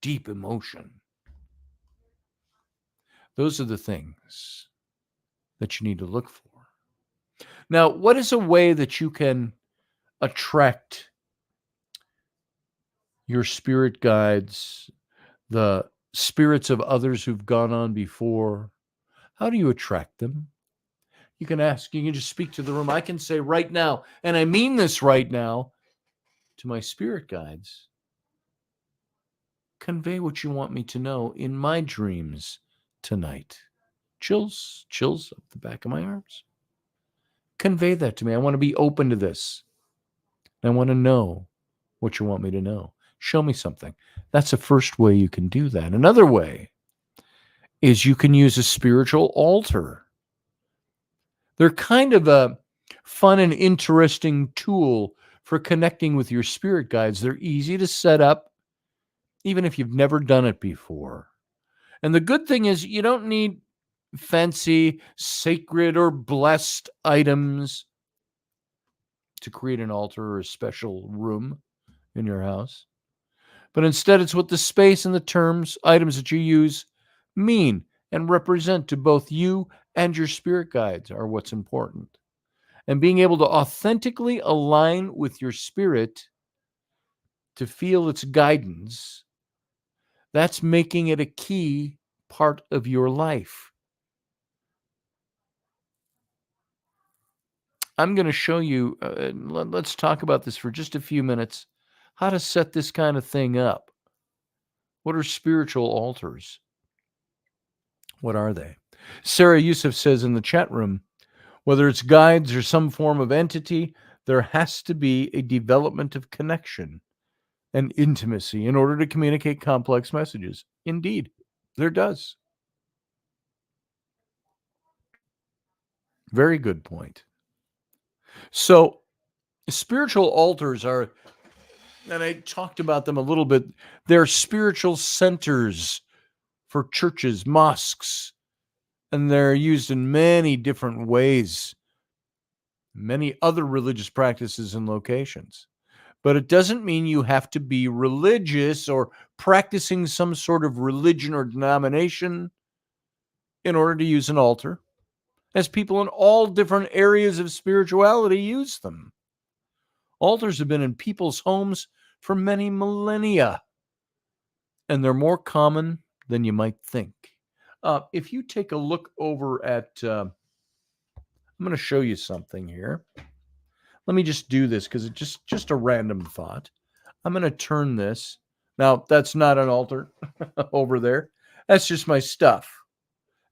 deep emotion. Those are the things that you need to look for. Now, what is a way that you can attract your spirit guides, the spirits of others who've gone on before? How do you attract them? You can ask, you can just speak to the room. I can say right now, and I mean this right now, to my spirit guides, convey what you want me to know in my dreams tonight. Chills up the back of my arms. Convey that to me. I want to be open to this. I want to know what you want me to know. Show me something. That's the first way you can do that. Another way is you can use a spiritual altar. They're kind of a fun and interesting tool for connecting with your spirit guides. They're easy to set up, even if you've never done it before. And the good thing is you don't need fancy, sacred, or blessed items to create an altar or a special room in your house. But instead, it's what the space and the items that you use mean and represent to both you and your spirit guides are what's important. And being able to authentically align with your spirit to feel its guidance, that's making it a key part of your life. I'm going to show you, let's talk about this for just a few minutes, how to set this kind of thing up. What are spiritual altars? What are they? Sarah Yusuf says in the chat room, whether it's guides or some form of entity, there has to be a development of connection and intimacy in order to communicate complex messages. Indeed, there does. Very good point. So, spiritual altars are, and I talked about them a little bit, they're spiritual centers for churches, mosques, and they're used in many different ways, many other religious practices and locations. But it doesn't mean you have to be religious or practicing some sort of religion or denomination in order to use an altar, as people in all different areas of spirituality use them. Altars have been in people's homes for many millennia, and they're more common than you might think. If you take a look over at, I'm going to show you something here. Let me just do this because it's just a random thought. I'm going to turn this Now, that's not an altar over there. That's just my stuff.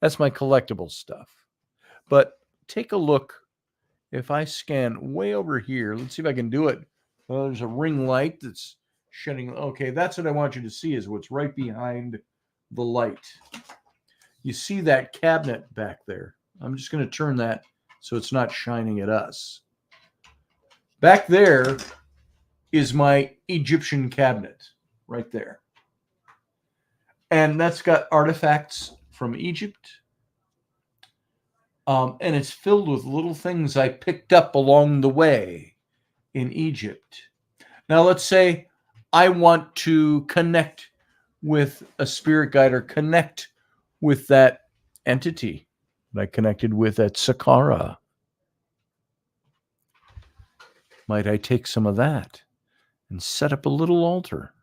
That's my collectible stuff. But take a look. If I scan way over here, let's see if I can do it. Well, there's a ring light that's shedding. Okay, that's what I want you to see is what's right behind the light. You see that cabinet back there. I'm just going to turn that so it's not shining at us. Back there is my Egyptian cabinet right there. And that's got artifacts from Egypt. And it's filled with little things I picked up along the way in Egypt. Now, let's say I want to connect with a spirit guide or connect with that entity that I connected with at Saqqara. Might I take some of that and set up a little altar?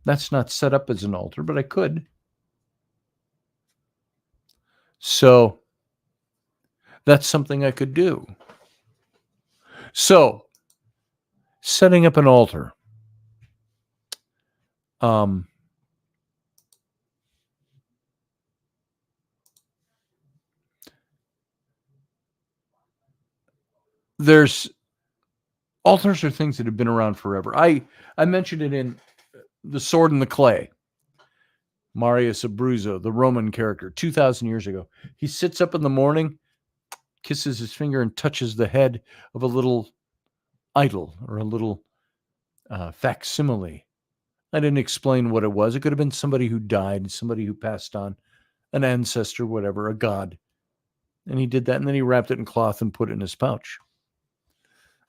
That's not set up as an altar, but I could. So that's something I could do. So setting up an altar. There's altars are things that have been around forever. I mentioned it in The Sword and the Clay. Marius Abruzzo, the Roman character, 2,000 years ago. He sits up in the morning, kisses his finger, and touches the head of a little idol or a little facsimile. I didn't explain what it was. It could have been somebody who died, somebody who passed on, an ancestor, whatever, a god. And he did that, and then he wrapped it in cloth and put it in his pouch.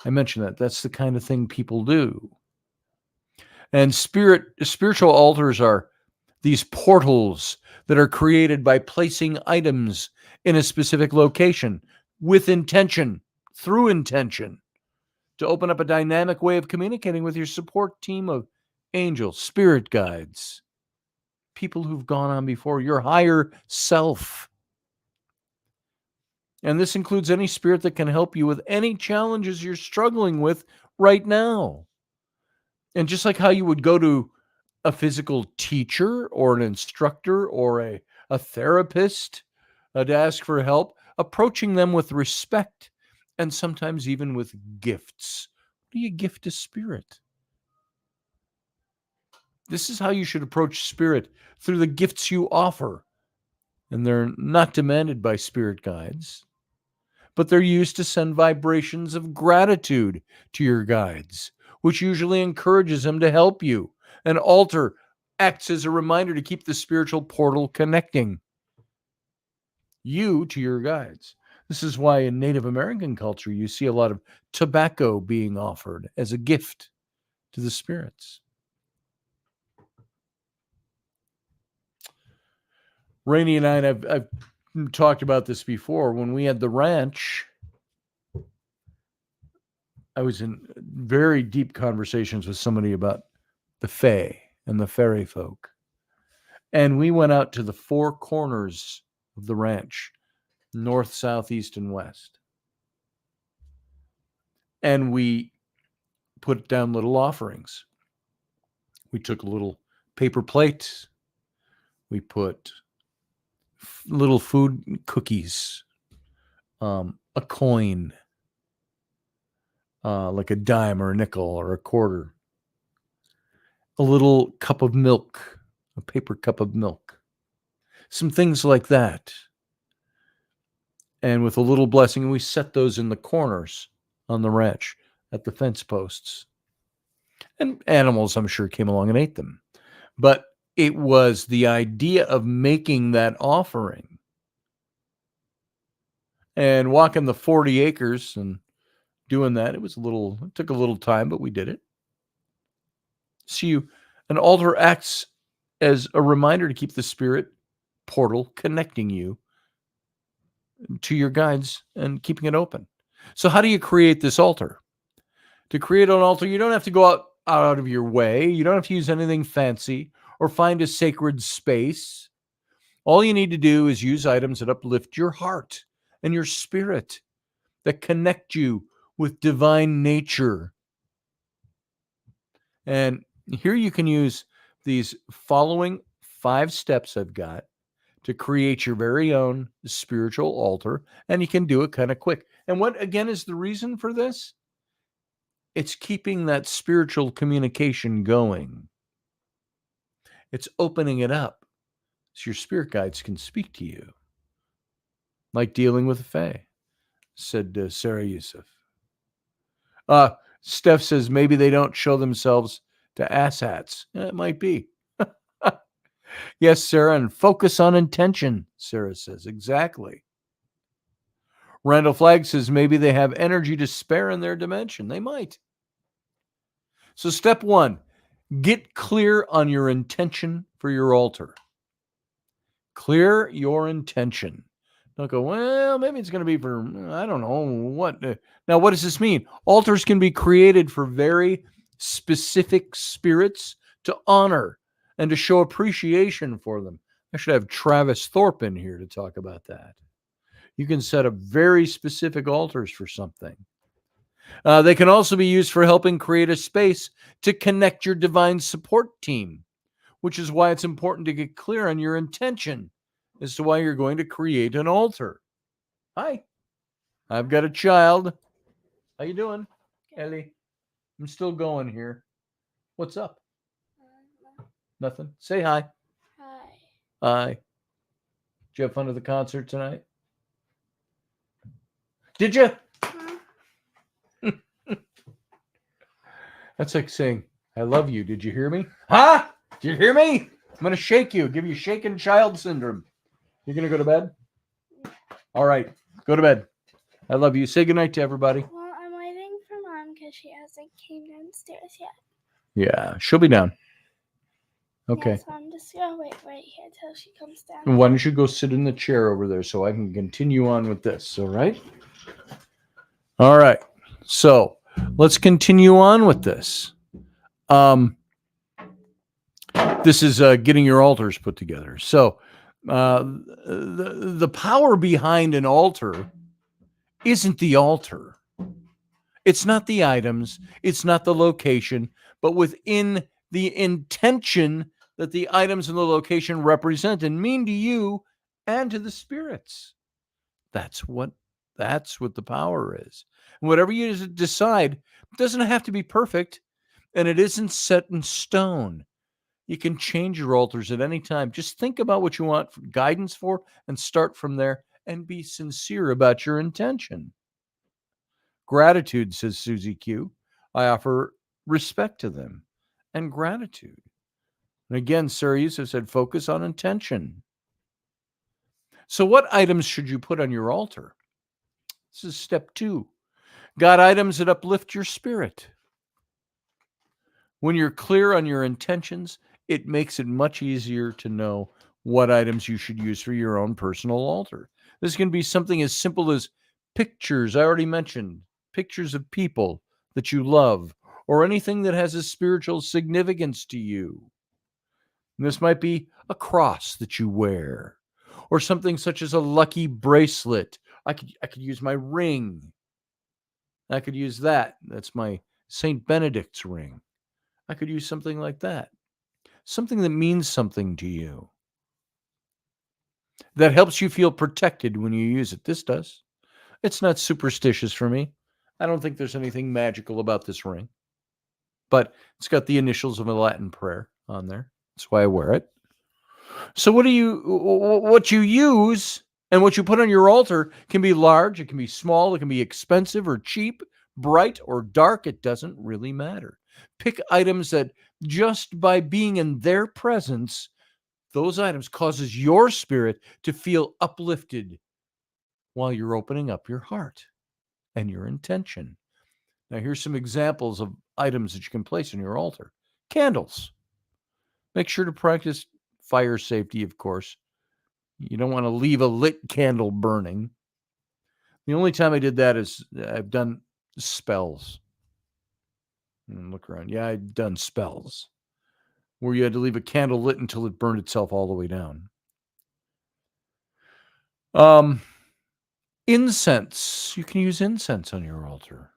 I mentioned that. That's the kind of thing people do. And spiritual altars are these portals that are created by placing items in a specific location with intention, through intention, to open up a dynamic way of communicating with your support team of angels, spirit guides, people who've gone on before, your higher self. And this includes any spirit that can help you with any challenges you're struggling with right now. And just like how you would go to a physical teacher or an instructor or a therapist to ask for help, approaching them with respect and sometimes even with gifts. What do you gift a spirit? This is how you should approach spirit, through the gifts you offer. And they're not demanded by spirit guides, but they're used to send vibrations of gratitude to your guides, which usually encourages them to help you. An altar acts as a reminder to keep the spiritual portal connecting you to your guides. This is why in Native American culture, you see a lot of tobacco being offered as a gift to the spirits. Rainey and I've talked about this before. When we had the ranch, I was in very deep conversations with somebody about the Fae and the fairy folk. And we went out to the four corners of the ranch, north, south, east, and west. And we put down little offerings. We took a little paper plate. We put little food, cookies, a coin, like a dime or a nickel or a quarter, a little cup of milk, a paper cup of milk, some things like that. And with a little blessing, we set those in the corners on the ranch at the fence posts. And animals, I'm sure, came along and ate them. But it was the idea of making that offering and walking the 40 acres and doing that. It took a little time, but we did it. So an altar acts as a reminder to keep the spirit portal connecting you to your guides and keeping it open. So how do you create this altar? To create an altar, you don't have to go out of your way. You don't have to use anything fancy or find a sacred space. All you need to do is use items that uplift your heart and your spirit, that connect you with divine nature. And Here you can use these following 5 steps I've got to create your very own spiritual altar, and you can do it kind of quick. And what, again, is the reason for this? It's keeping that spiritual communication going. It's opening it up so your spirit guides can speak to you, like dealing with the Fae, said Sarah Yusuf. Steph says maybe they don't show themselves to asshats. It might be. Yes, Sarah, and focus on intention, Sarah says. Exactly. Randall Flagg says maybe they have energy to spare in their dimension. They might. So step 1, get clear on your intention for your altar. Clear your intention. Don't go, well, maybe it's going to be for, I don't know, what. Now, what does this mean? Altars can be created for very specific spirits to honor and to show appreciation for them. I should have Travis Thorpe in here to talk about that. You can set up very specific altars for something. They can also be used for helping create a space to connect your divine support team, which is why it's important to get clear on your intention as to why you're going to create an altar. Hi, I've got a child. How you doing, Ellie? I'm still going here. What's up? Nothing. Say hi.
Hi.
Hi. Did you have fun at the concert tonight? Did you? That's like saying, I love you. Did you hear me? Huh? Did you hear me? I'm going to shake you. Give you shaken child syndrome. You're going to go to bed? All right. Go to bed. I love you. Say goodnight to everybody.
Well, I'm waiting for Mom because she hasn't came downstairs yet.
Yeah, she'll be down. Okay.
Yes, I'm just going to wait right here till she comes down.
Why don't you go sit in the chair over there so I can continue on with this, all right? All right. So let's continue on with this. This is getting your altars put together. So the power behind an altar isn't the altar. It's not the items. It's not the location, but within the intention that the items and the location represent and mean to you and to the spirits. That's what the power is. And whatever you decide, it doesn't have to be perfect, and it isn't set in stone. You can change your altars at any time. Just think about what you want guidance for and start from there and be sincere about your intention. Gratitude, says Susie Q. I offer respect to them and gratitude. And again, Sarah Yusuf said, focus on intention. So what items should you put on your altar? This is step 2. Got items that uplift your spirit. When you're clear on your intentions, it makes it much easier to know what items you should use for your own personal altar. This can be something as simple as pictures, I already mentioned, pictures of people that you love, or anything that has a spiritual significance to you. And this might be a cross that you wear, or something such as a lucky bracelet. I could use my ring. I could use that. That's my St. Benedict's ring. I could use something like that. Something that means something to you. That helps you feel protected when you use it. This does. It's not superstitious for me. I don't think there's anything magical about this ring. But it's got the initials of a Latin prayer on there. That's why I wear it. So what you use and what you put on your altar can be large, it can be small, it can be expensive or cheap, bright or dark. It doesn't really matter. Pick items that just by being in their presence, those items causes your spirit to feel uplifted while you're opening up your heart and your intention. Now, here's some examples of items that you can place on your altar. Candles. Make sure to practice fire safety, of course. You don't want to leave a lit candle burning. The only time I did that is I've done spells. And look around. Yeah, I've done spells where you had to leave a candle lit until it burned itself all the way down. Incense. You can use incense on your altar.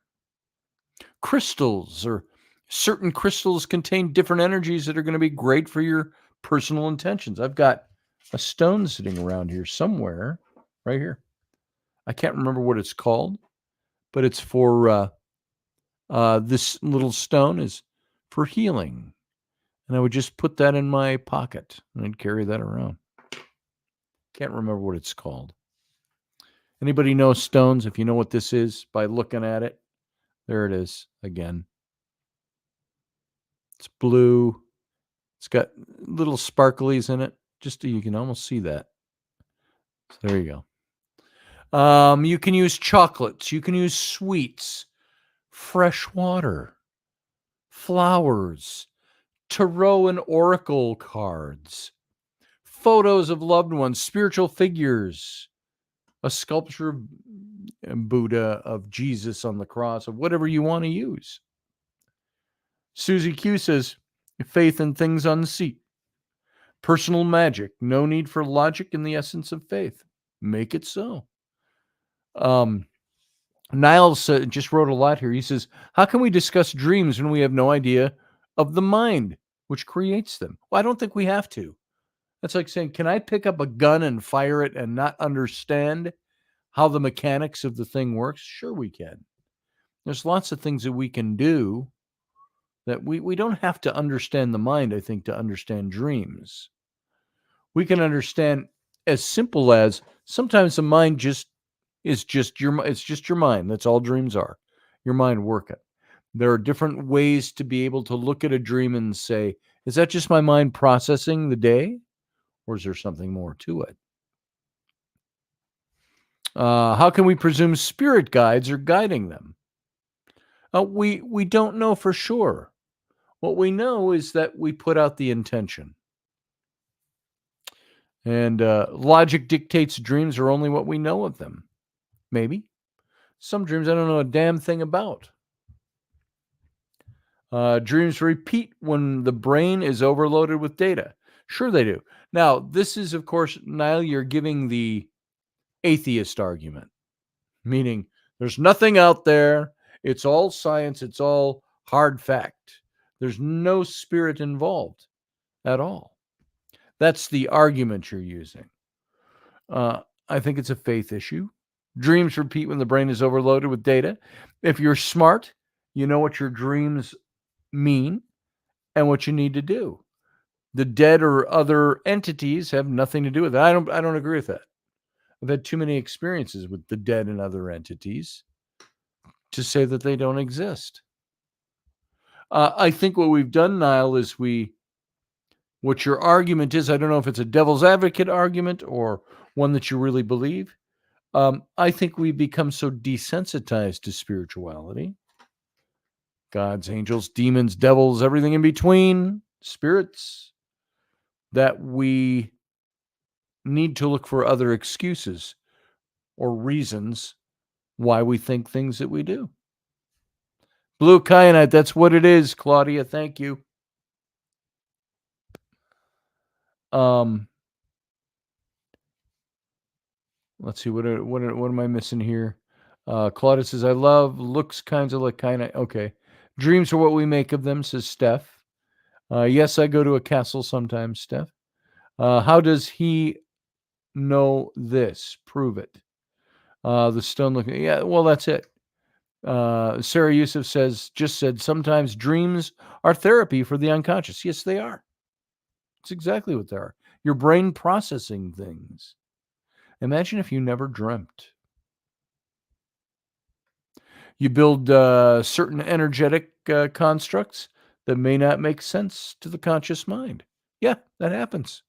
Crystals or Certain crystals contain different energies that are going to be great for your personal intentions. I've got a stone sitting around here somewhere, right here. I can't remember what it's called, but it's for this little stone is for healing. And I would just put that in my pocket and I'd carry that around. Can't remember what it's called. Anybody know stones? If you know what this is by looking at it, there it is again. It's blue. It's got little sparklies in it. Just you can almost see that. So there you go. You can use chocolates. You can use sweets, fresh water, flowers, tarot and oracle cards, photos of loved ones, spiritual figures, a sculpture of Buddha, of Jesus on the cross, of whatever you want to use. Susie Q says, faith in things unseen. Personal magic. No need for logic in the essence of faith. Make it so. Niles just wrote a lot here. He says, how can we discuss dreams when we have no idea of the mind which creates them? Well, I don't think we have to. That's like saying, can I pick up a gun and fire it and not understand how the mechanics of the thing works? Sure we can. There's lots of things that we can do that we don't have to understand the mind, I think, to understand dreams. We can understand as simple as sometimes the mind it's just your mind. That's all dreams are. Your mind working. There are different ways to be able to look at a dream and say, is that just my mind processing the day? Or is there something more to it? How can we presume spirit guides are guiding them? We don't know for sure. What we know is that we put out the intention. And logic dictates dreams are only what we know of them. Maybe. Some dreams I don't know a damn thing about. Dreams repeat when the brain is overloaded with data. Sure they do. Now, this is, of course, Niall, you're giving the atheist argument, meaning there's nothing out there. It's all science. It's all hard fact. There's no spirit involved at all. That's the argument you're using. I think it's a faith issue. Dreams repeat when the brain is overloaded with data. If you're smart, you know what your dreams mean and what you need to do. The dead or other entities have nothing to do with it. I don't agree with that. I've had too many experiences with the dead and other entities to say that they don't exist. I think what we've done, Niall, is what your argument is, I don't know if it's a devil's advocate argument or one that you really believe. I think we've become so desensitized to spirituality. Gods, angels, demons, devils, everything in between, spirits, that we need to look for other excuses or reasons why we think things that we do. Blue kyanite, that's what it is, Claudia. Thank you. Let's see, what am I missing here? Claudia says, I love looks kinds of like kyanite. Okay. Dreams are what we make of them, says Steph. Yes, I go to a castle sometimes, Steph. How does he know this? Prove it. The stone looking. Yeah, well, that's it. Sarah Yusuf said, sometimes dreams are therapy for the unconscious. Yes, they are. It's exactly what they are. Your brain processing things. Imagine if you never dreamt. You build certain energetic constructs that may not make sense to the conscious mind. Yeah, that happens.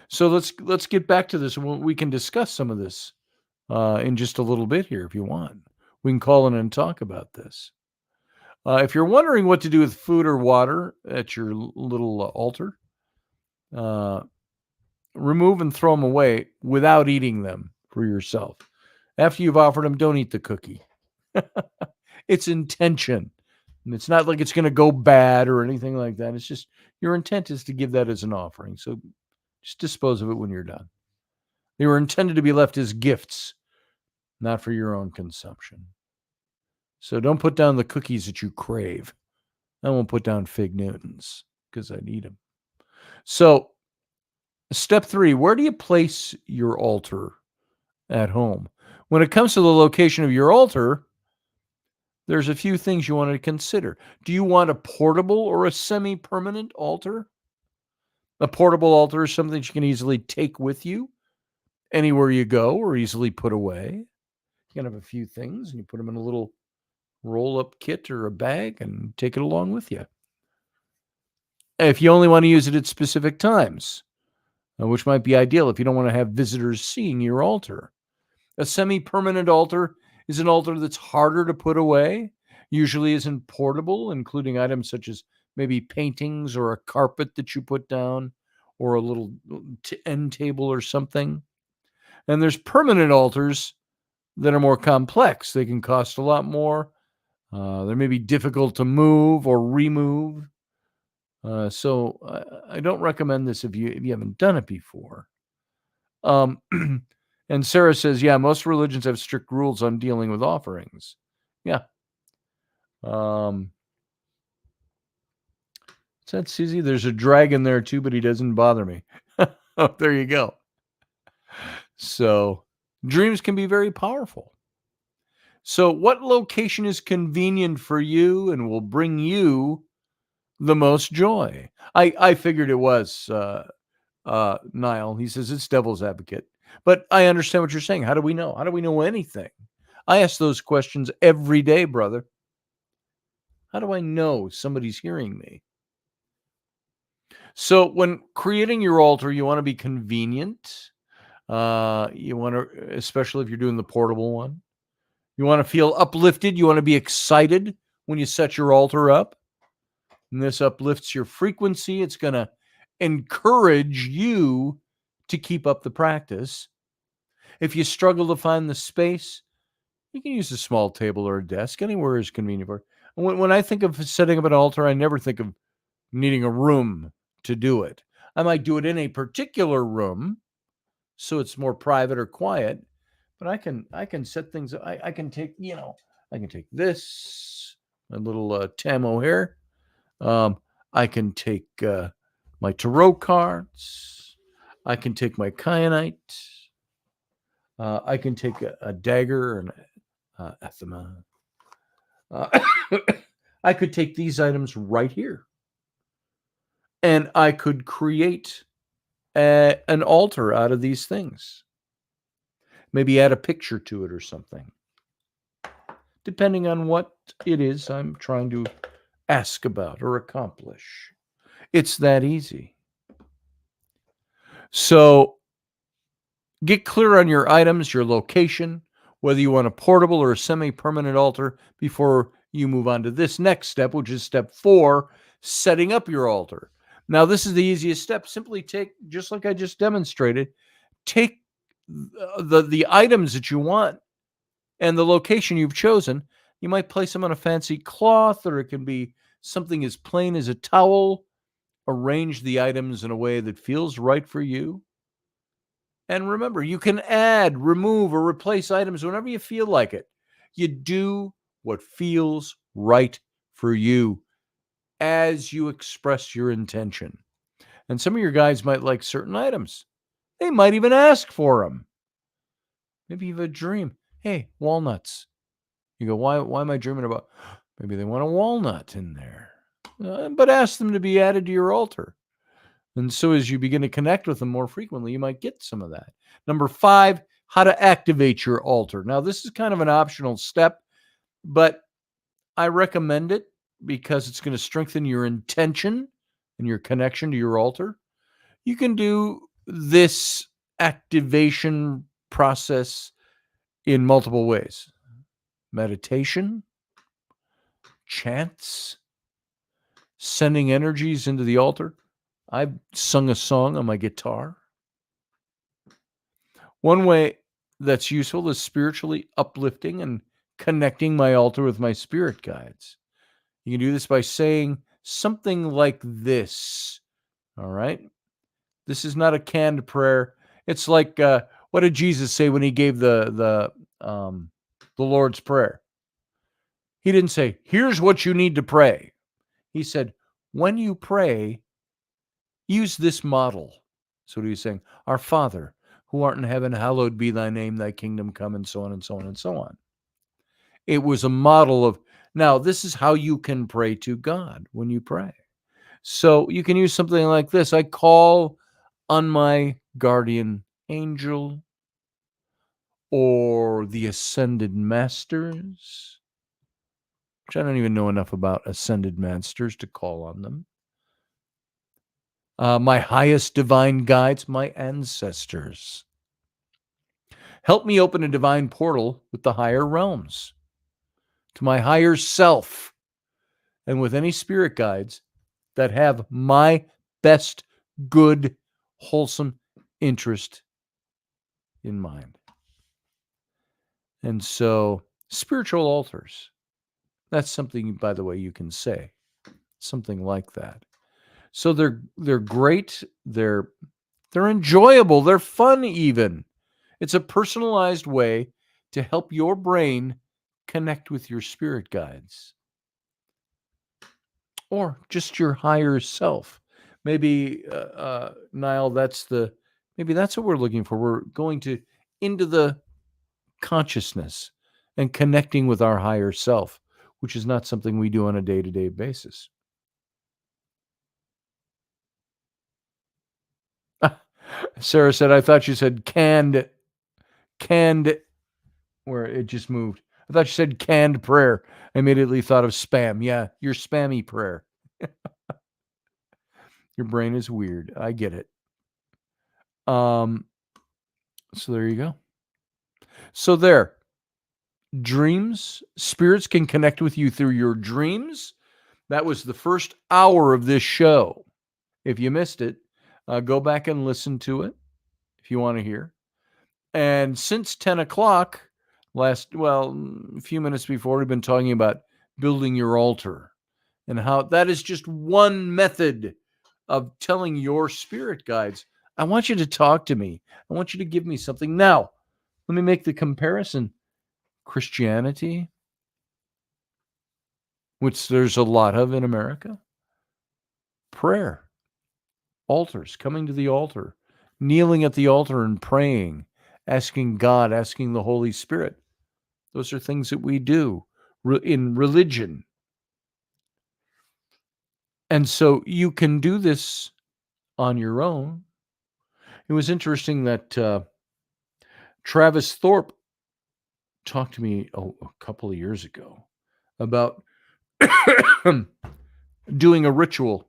So let's get back to this. We can discuss some of this in just a little bit here if you want. We can call in and talk about this. If you're wondering what to do with food or water at your little altar, remove and throw them away without eating them for yourself. After you've offered them, don't eat the cookie. It's intention. And it's not like it's going to go bad or anything like that. It's just your intent is to give that as an offering. So just dispose of it when you're done. They were intended to be left as gifts, not for your own consumption. So don't put down the cookies that you crave. I won't put down Fig Newtons because I need them. So, step 3, where do you place your altar at home? When it comes to the location of your altar, there's a few things you want to consider. Do you want a portable or a semi-permanent altar? A portable altar is something that you can easily take with you anywhere you go or easily put away. You can have a few things and you put them in a little roll-up kit or a bag and take it along with you. If you only want to use it at specific times, which might be ideal if you don't want to have visitors seeing your altar. A semi-permanent altar is an altar that's harder to put away, usually isn't portable, including items such as maybe paintings or a carpet that you put down or a little end table or something. And there's permanent altars that are more complex. They can cost a lot more. They may be difficult to move or remove. So I don't recommend this if you haven't done it before. And Sarah says, yeah, most religions have strict rules on dealing with offerings. Yeah. Is that Susie? There's a dragon there too, but he doesn't bother me. Oh, there you go. So dreams can be very powerful. So what location is convenient for you and will bring you the most joy? I figured it was Niall. He says it's devil's advocate. But I understand what you're saying. How do we know? How do we know anything? I ask those questions every day, brother. How do I know somebody's hearing me? So when creating your altar, you want to be convenient. You want to, especially if you're doing the portable one, you want to feel uplifted. You want to be excited when you set your altar up. And this uplifts your frequency. It's going to encourage you to keep up the practice. If you struggle to find the space, you can use a small table or a desk. Anywhere is convenient for. When I think of setting up an altar, I never think of needing a room to do it. I might do it in a particular room, so it's more private or quiet. But I can set things. I can take I can take this, my little Tamo here. I can take my tarot cards. I can take my kyanite. I can take a dagger and anathema. I could take these items right here, and I could create an altar out of these things. Maybe add a picture to it or something, depending on what it is I'm trying to ask about or accomplish. It's that easy. So get clear on your items, your location, whether you want a portable or a semi-permanent altar before you move on to this next step, which is step 4, setting up your altar. Now, this is the easiest step. Simply take, just like I just demonstrated, take the items that you want and the location you've chosen. You might place them on a fancy cloth, or it can be something as plain as a towel. Arrange the items in a way that feels right for you. And remember, you can add, remove, or replace items whenever you feel like it. You do what feels right for you as you express your intention. And some of your guys might like certain items. They might even ask for them. Maybe you have a dream. Hey, walnuts. You go, why am I dreaming about? Maybe they want a walnut in there. But ask them to be added to your altar. And so as you begin to connect with them more frequently, you might get some of that. Number 5, how to activate your altar. Now, this is kind of an optional step, but I recommend it because it's going to strengthen your intention and your connection to your altar. You can do this activation process in multiple ways. Meditation, chants, sending energies into the altar. I've sung a song on my guitar. One way that's useful is spiritually uplifting and connecting my altar with my spirit guides. You can do this by saying something like this. All right. This is not a canned prayer. It's like, what did Jesus say when he gave the Lord's Prayer? He didn't say, here's what you need to pray. He said, when you pray, use this model. So what he was saying, our Father, who art in heaven, hallowed be thy name, thy kingdom come, and so on and so on and so on. It was a model of, now this is how you can pray to God when you pray. So you can use something like this. I call on my guardian angel or the ascended masters, which I don't even know enough about ascended masters to call on them. My highest divine guides, my ancestors. Help me open a divine portal with the higher realms to my higher self and with any spirit guides that have my best, good, wholesome interest in mind. And so spiritual altars, that's something, by the way, you can say, something like that. So they're great, they're enjoyable, they're fun even. It's a personalized way to help your brain connect with your spirit guides or just your higher self. Maybe, Niall, maybe that's what we're looking for. We're going into the consciousness and connecting with our higher self, which is not something we do on a day-to-day basis. Sarah said, I thought you said canned, where it just moved. I thought you said canned prayer. I immediately thought of spam. Yeah, your spammy prayer. Your brain is weird. I get it. So there you go. So there. Dreams. Spirits can connect with you through your dreams. That was the first hour of this show. If you missed it, go back and listen to it if you want to hear. And since 10 o'clock, a few minutes before, we've been talking about building your altar and how that is just one method of telling your spirit guides, I want you to talk to me. I want you to give me something. Now, let me make the comparison. Christianity, which there's a lot of in America. Prayer, altars, coming to the altar, kneeling at the altar and praying, asking God, asking the Holy Spirit. Those are things that we do in religion. And so you can do this on your own. It was interesting that Travis Thorpe talked to me a couple of years ago about doing a ritual.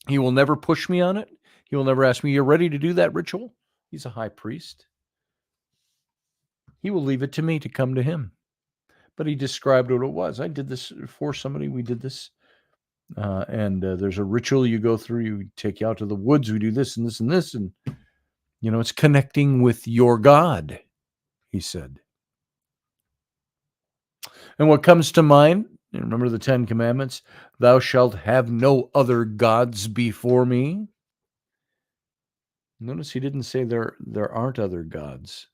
He will never push me on it. He will never ask me, you're ready to do that ritual? He's a high priest. He will leave it to me to come to him. But he described what it was. I did this for somebody. We did this. And there's a ritual you go through. You take you out to the woods. We do this and this and this. And, it's connecting with your God, he said. And what comes to mind, remember the 10 Commandments, thou shalt have no other gods before me. Notice he didn't say there aren't other gods.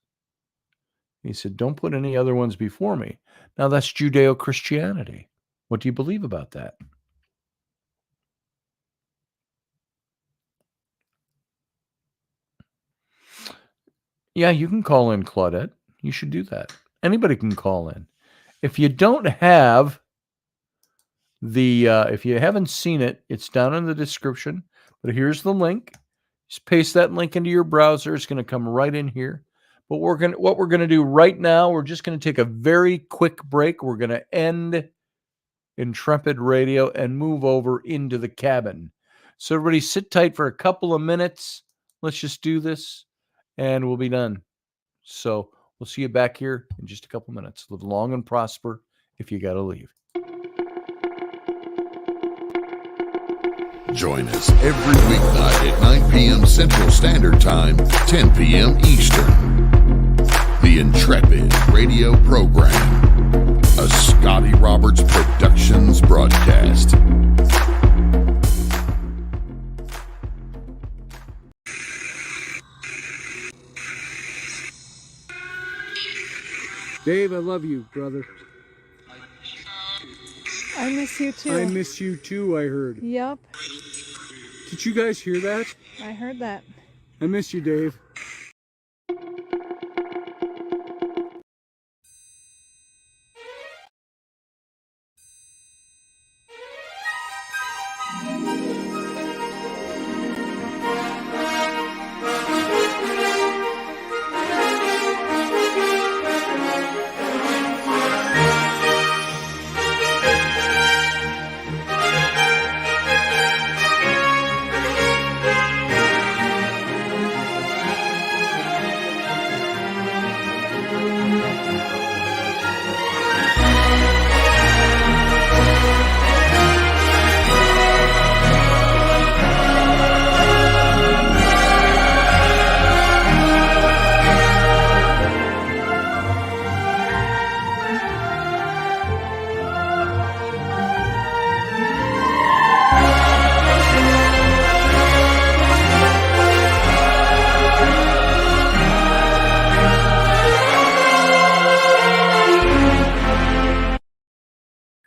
He said, don't put any other ones before me. Now that's Judeo-Christianity. What do you believe about that? Yeah, you can call in, Claudette. You should do that. Anybody can call in. If you don't have if you haven't seen it, it's down in the description. But here's the link. Just paste that link into your browser. It's going to come right in here. But what we're going to do right now, we're just going to take a very quick break. We're going to end Intrepid Radio and move over into the cabin. So everybody sit tight for a couple of minutes. Let's just do this and we'll be done. So we'll see you back here in just a couple minutes. Live long and prosper if you got to leave.
Join us every weeknight at 9 p.m. Central Standard Time, 10 p.m. Eastern. The Intrepid Radio Program, a Scotty Roberts Productions broadcast.
Dave, I love you, brother.
I miss you too.
I miss you too, I heard.
Yep,
Did you guys hear that?
I heard that.
I miss you, Dave.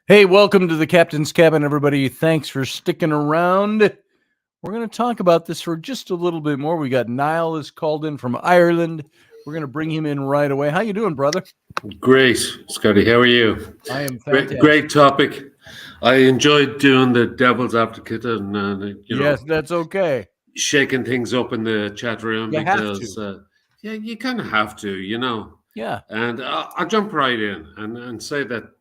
Hey, welcome to the Captain's Cabin, everybody. Thanks for sticking around. We're going to talk about this for just a little bit more. We got Niall is called in from Ireland. We're going to bring him in right away. How you doing, brother?
Great, Scotty. How are you?
I am fantastic.
Great topic. I enjoyed doing the devil's advocate and
Yes, that's okay.
shaking things up in the chat room
You have
because you kind of have to,
Yeah.
And I'll jump right in and say that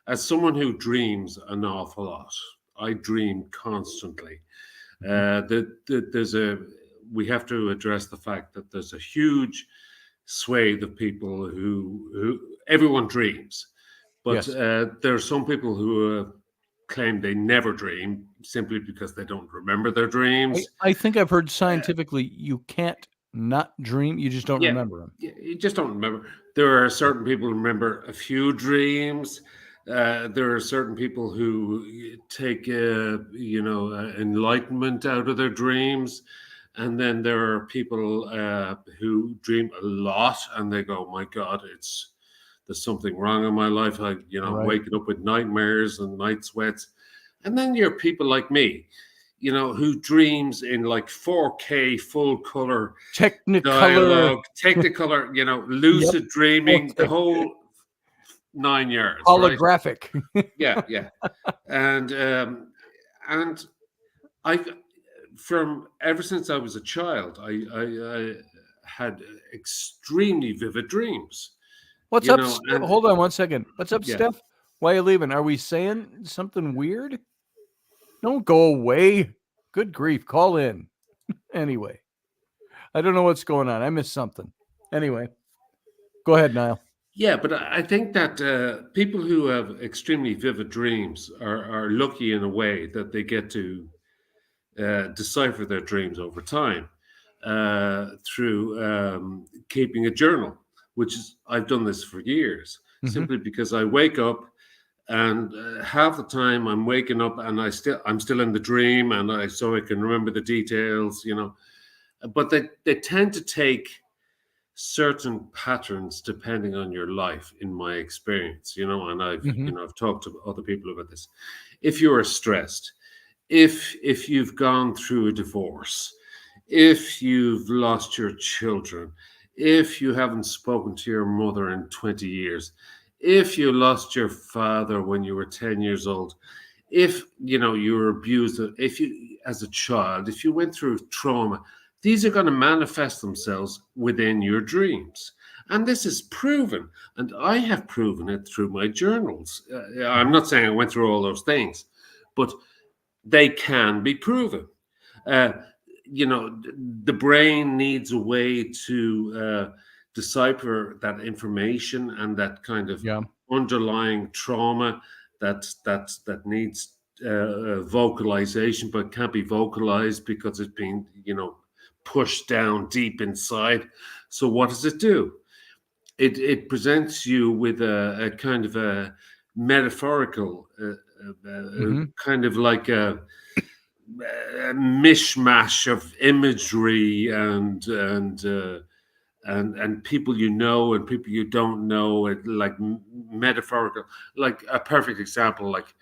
as someone who dreams an awful lot, I dream constantly. We have to address the fact that there's a huge swathe of people who everyone dreams, but
Yes.
there are some people who claim they never dream simply because they don't remember their dreams.
I think I've heard scientifically you can't not dream. You just don't
Yeah.
remember them.
You just don't remember. There are certain people who remember a few dreams. There are certain people who take enlightenment out of their dreams, and then there are people who dream a lot and they go, "My God, there's something wrong in my life. I'm
Right.
waking up with nightmares and night sweats." And then you're people like me, who dreams in like 4K full color
Technicolor.
dialogue, Technicolor, lucid dreaming,
Okay.
the whole 9 yards. Right?
Holographic.
Yeah. And I've from ever since I was a child, I had extremely vivid dreams.
What's
You
up,
know,
Steph?
and-
Hold on one second. What's up,
Yeah.
Steph? Why are you leaving? Are we saying something weird? Don't go away. Good grief. Call in. Anyway, I don't know what's going on. I missed something. Anyway, go ahead, Niall.
Yeah, but I think that people who have extremely vivid dreams are lucky in a way that they get to decipher their dreams over time through keeping a journal, which is I've done this for years, simply because I wake up and half the time I'm waking up and I'm still in the dream and so I can remember the details, but they tend to take certain patterns depending on your life, in my experience, and I've talked to other people about this. If you're stressed, if you've gone through a divorce, if you've lost your children, if you haven't spoken to your mother in 20 years, if you lost your father when you were 10 years old, if you were abused, if you as a child, if you went through trauma, these are going to manifest themselves within your dreams. And this is proven. And I have proven it through my journals. I'm not saying I went through all those things, but they can be proven. The brain needs a way to decipher that information and that kind of underlying trauma that needs vocalization, but can't be vocalized because it's been, pushed down deep inside. So what does it do? It presents you with a kind of a metaphorical, kind of like a mishmash of imagery and and people you know and people you don't know, like metaphorical. Like a perfect example, like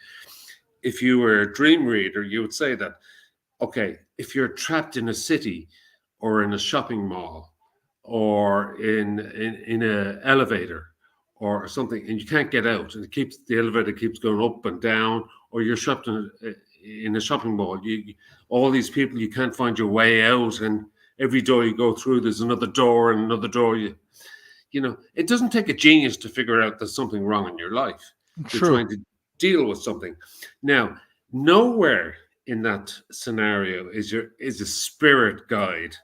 if you were a dream reader, you would say that, okay, if you're trapped in a city or in a shopping mall or in a elevator or something, and you can't get out, and the elevator keeps going up and down, or you're trapped in a shopping mall, all these people, you can't find your way out, and every door you go through, there's another door and another door. It doesn't take a genius to figure out there's something wrong in your life. You're
True.
trying to deal with something. Now, nowhere in that scenario is a spirit guide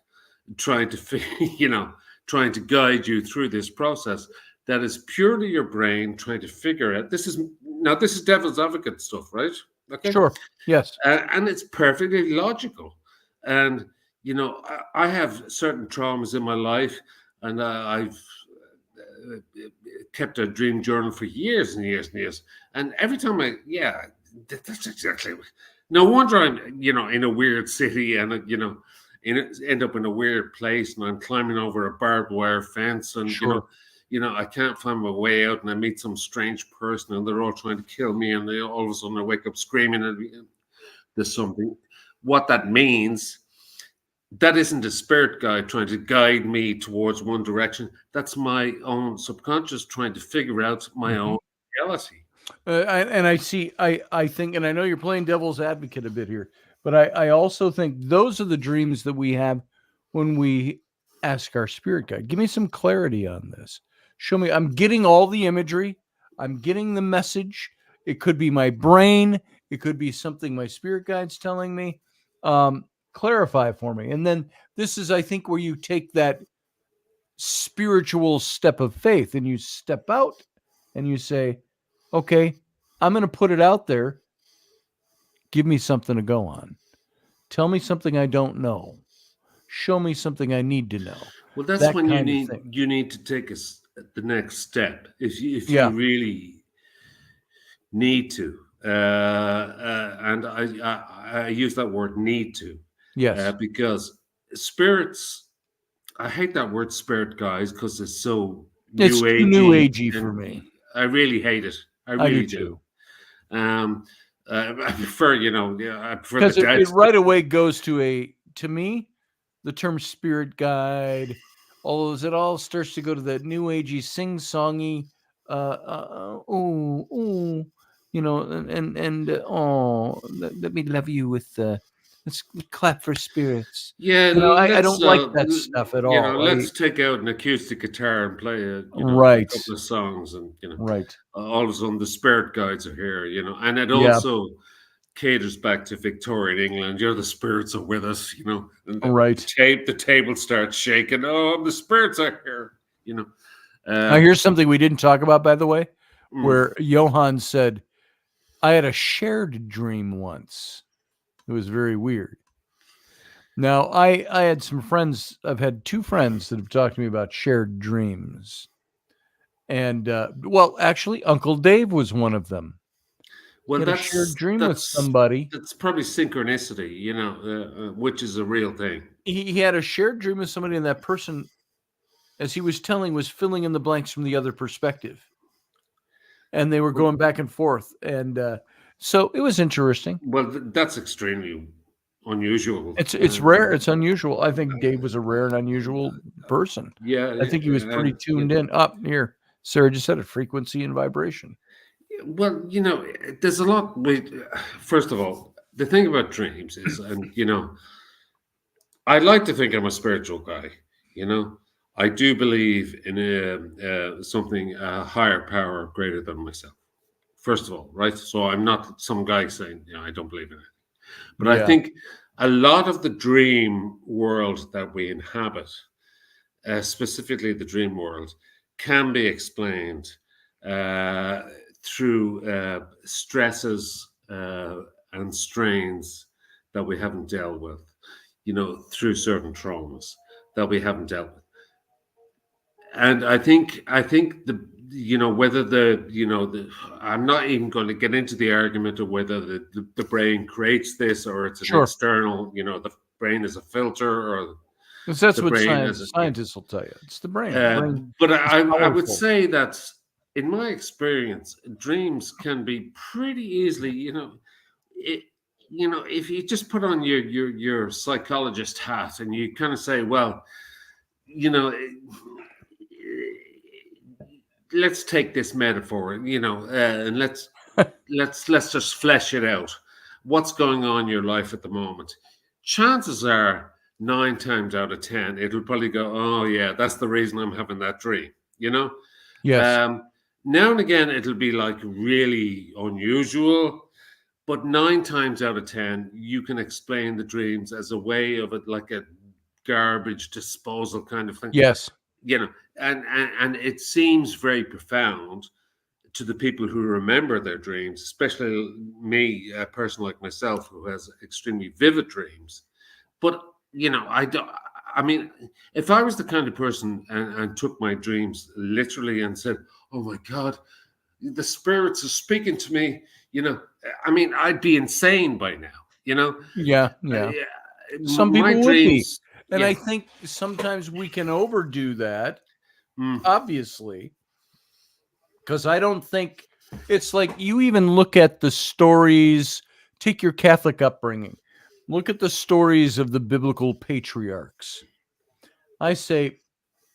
trying to guide you through this process. That is purely your brain trying to figure out. This is devil's advocate stuff, right? Okay.
Sure. Yes.
And it's perfectly logical. And I have certain traumas in my life, and I've kept a dream journal for years and years and years. And every time that's exactly. No wonder I'm, in a weird city, and end up in a weird place, and I'm climbing over a barbed wire fence, and
Sure.
I can't find my way out, and I meet some strange person, and they're all trying to kill me, and all of a sudden I wake up screaming, and there's something. What that means, that isn't a spirit guide trying to guide me towards one direction. That's my own subconscious trying to figure out my own reality.
I think, and I know you're playing devil's advocate a bit here, but I also think those are the dreams that we have when we ask our spirit guide, give me some clarity on this. Show me, I'm getting all the imagery. I'm getting the message. It could be my brain. It could be something my spirit guide's telling me. Clarify for me. And then this is, I think, where you take that spiritual step of faith and you step out and you say, okay, I'm going to put it out there. Give me something to go on. Tell me something I don't know. Show me something I need to know.
Well, that's when you need to take the next step. If you really need to, and I use that word "need to,"
yes,
because spirits. I hate that word "spirit," guys, because it's so
it's new agey for me.
I really hate it. I really do. I prefer, I prefer
because it right away goes to me, the term spirit guide, it all starts to go to that new agey, sing-songy, let me love you with let's clap for spirits.
Yeah,
I don't like that stuff at all.
Let's take out an acoustic guitar and play a couple of songs, and
right.
All of a sudden the spirit guides are here, and it also caters back to Victorian England. The spirits are with us, and
right.
The table starts shaking. Oh, the spirits are here,
Now here's something we didn't talk about, by the way, where Johann said, I had a shared dream once. It was very weird. Now, I had some friends. I've had two friends that have talked to me about shared dreams. And, actually, Uncle Dave was one of them.
Well,
that's a shared dream with somebody.
That's probably synchronicity, which is a real thing.
He had a shared dream with somebody, and that person, as he was telling, was filling in the blanks from the other perspective. And they were going back and forth. And so it was interesting.
Well, that's extremely unusual.
It's rare. It's unusual. I think Dave was a rare and unusual person.
Yeah.
I think he was pretty tuned in. Up here, Sarah just said it, frequency and vibration.
Well, there's a lot. First of all, the thing about dreams is, I like to think I'm a spiritual guy. I do believe in something, a higher power greater than myself. First of all, right? So I'm not some guy saying, I don't believe in it. But I think a lot of the dream world that we inhabit, specifically the dream world, can be explained through stresses and strains that we haven't dealt with, through certain traumas that we haven't dealt with. And I think whether I'm not even going to get into the argument of whether the brain creates this or it's an external, the brain is a filter, or
'Cause that's
the
what
brain as it,
scientists will tell you. It's the brain. The brain
but
is
I would
powerful.
say that in my experience, dreams can be pretty easily, it, if you just put on your psychologist hat and you kind of say, well, you know, let's take this metaphor, and let's just flesh it out. What's going on in your life at the moment? Chances are 9 times out of 10, it'll probably go, oh yeah, that's the reason I'm having that dream.
Yes.
Now and again, it'll be like really unusual, but 9 times out of 10, you can explain the dreams as a way of it, like a garbage disposal kind of thing.
Yes.
And it seems very profound to the people who remember their dreams, especially me, a person like myself who has extremely vivid dreams. But I don't. I mean, if I was the kind of person and took my dreams literally and said, "Oh my God, the spirits are speaking to me," I mean, I'd be insane by now.
Yeah. Some
My
people would be.
dreams,
And
yeah.
I think sometimes we can overdo that,
Mm.
obviously, because I don't think it's like you even look at the stories, take your Catholic upbringing, look at the stories of the biblical patriarchs. I say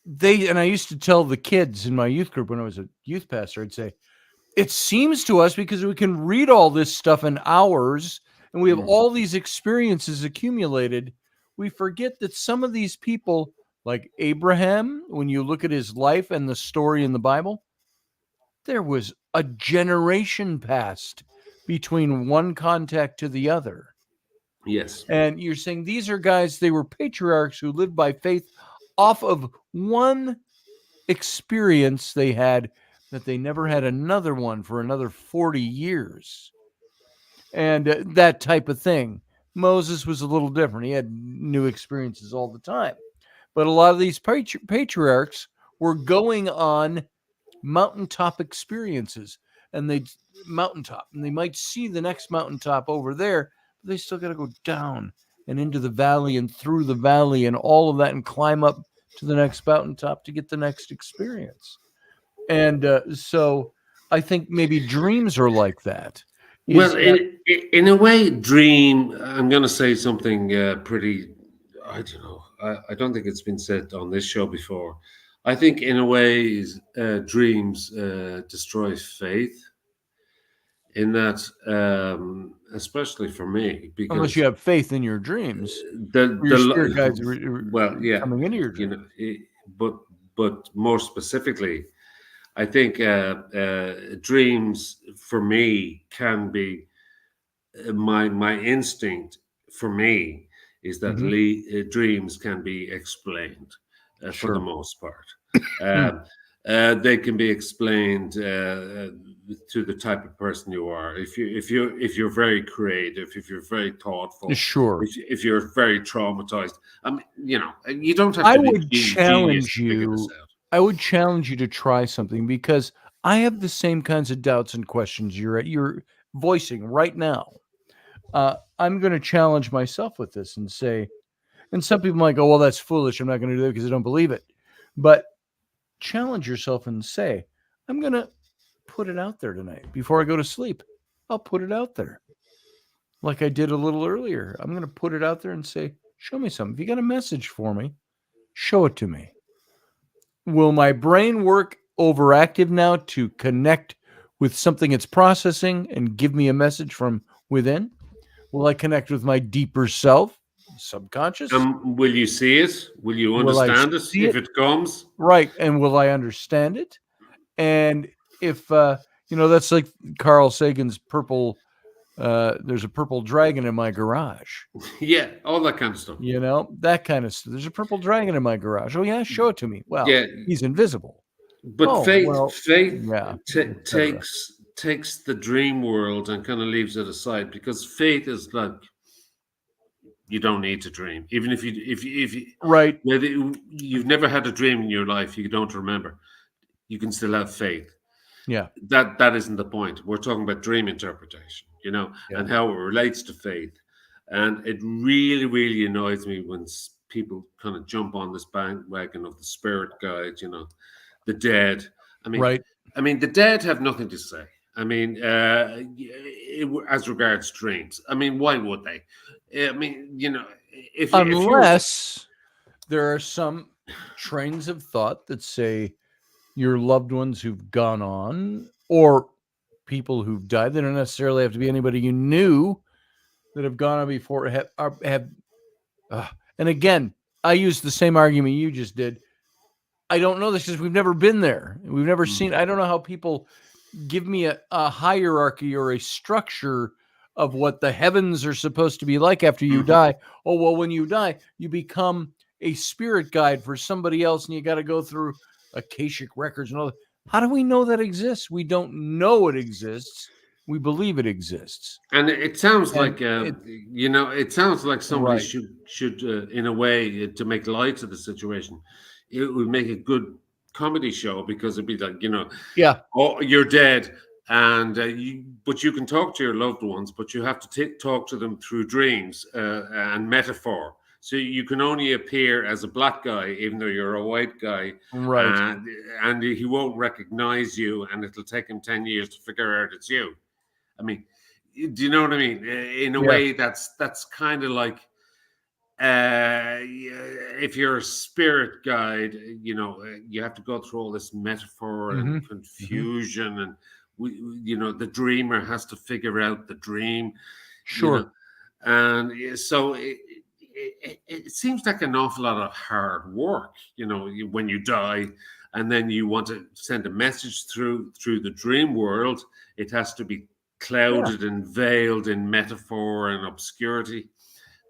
and I used to tell the kids in my youth group when I was a youth pastor, I'd say, it seems to us because we can read all this stuff in hours and we have all these experiences accumulated. We forget that some of these people, like Abraham, when you look at his life and the story in the Bible, there was a generation passed between one contact to the other.
Yes.
And you're saying these are guys, they were patriarchs who lived by faith off of one experience they had that they never had another one for another 40 years. And that type of thing. Moses was a little different. He had new experiences all the time. But a lot of these patriarchs were going on mountaintop experiences, and they might see the next mountaintop over there, but they still got to go down and into the valley and through the valley and all of that and climb up to the next mountaintop to get the next experience. And so I think maybe dreams are like that.
Well, in a way, dream. I'm going to say something pretty. I don't know. I don't think it's been said on this show before. I think, in a way, dreams destroy faith. In that, especially for me, because
unless you have faith in your dreams,
the
spirit guides
well, yeah,
coming into your dream.
but more specifically, I think dreams for me can be my instinct for me is that dreams can be explained for the most part. They can be explained to the type of person you are. If you're very creative, if you're very thoughtful,
Sure.
If you're very traumatized, I mean, you don't have to
I
be
would challenge
to figure this
you.
out.
I would challenge you to try something because I have the same kinds of doubts and questions you're voicing right now. I'm going to challenge myself with this and say, and some people might go, well, that's foolish. I'm not going to do it because I don't believe it. But challenge yourself and say, I'm going to put it out there tonight before I go to sleep. I'll put it out there. Like I did a little earlier. I'm going to put it out there and say, show me something. If you got a message for me, show it to me. Will my brain work overactive now to connect with something it's processing and give me a message from within? Will I connect with my deeper self, subconscious?
Will you see it? Will you understand it if it comes?
Right. And will I understand it? And if, that's like Carl Sagan's purple, there's a purple dragon in my garage.
Yeah, all that kind of stuff.
That kind of stuff. There's a purple dragon in my garage. Oh, yeah, show it to me. Well,
yeah,
he's invisible.
But faith takes the dream world and kind of leaves it aside, because faith is like, you don't need to dream, even if you
right,
you've never had a dream in your life, you don't remember, you can still have faith.
Yeah,
that isn't the point. We're talking about dream interpretation, and how it relates to faith. And it really, really annoys me when people kind of jump on this bandwagon of the spirit guide, the dead.
Right.
The dead have nothing to say. As regards dreams, why would they? If you're
Unless there are some trains of thought that say your loved ones who've gone on, or people who've died. They don't necessarily have to be anybody you knew that have gone on before. And again, I use the same argument you just did. I don't know this because we've never been there. We've never seen. I don't know how people give me a hierarchy or a structure of what the heavens are supposed to be like after you die. Oh, well, when you die, you become a spirit guide for somebody else, and you got to go through Akashic records and all that. How do we know that exists? We don't know it exists. We believe it exists.
And it sounds it sounds like somebody should in a way, to make light of the situation, it would make a good comedy show, because it'd be like, oh, you're dead, and but you can talk to your loved ones, but you have to talk to them through dreams and metaphor. So you can only appear as a black guy, even though you're a white guy,
right?
And he won't recognize you, and it'll take him 10 years to figure out it's you. Do you know what I mean? In a way, that's kind of like, if you're a spirit guide, you have to go through all this metaphor and confusion, and the dreamer has to figure out the dream.
Sure.
And so it seems like an awful lot of hard work, when you die, and then you want to send a message through the dream world. It has to be clouded and veiled in metaphor and obscurity.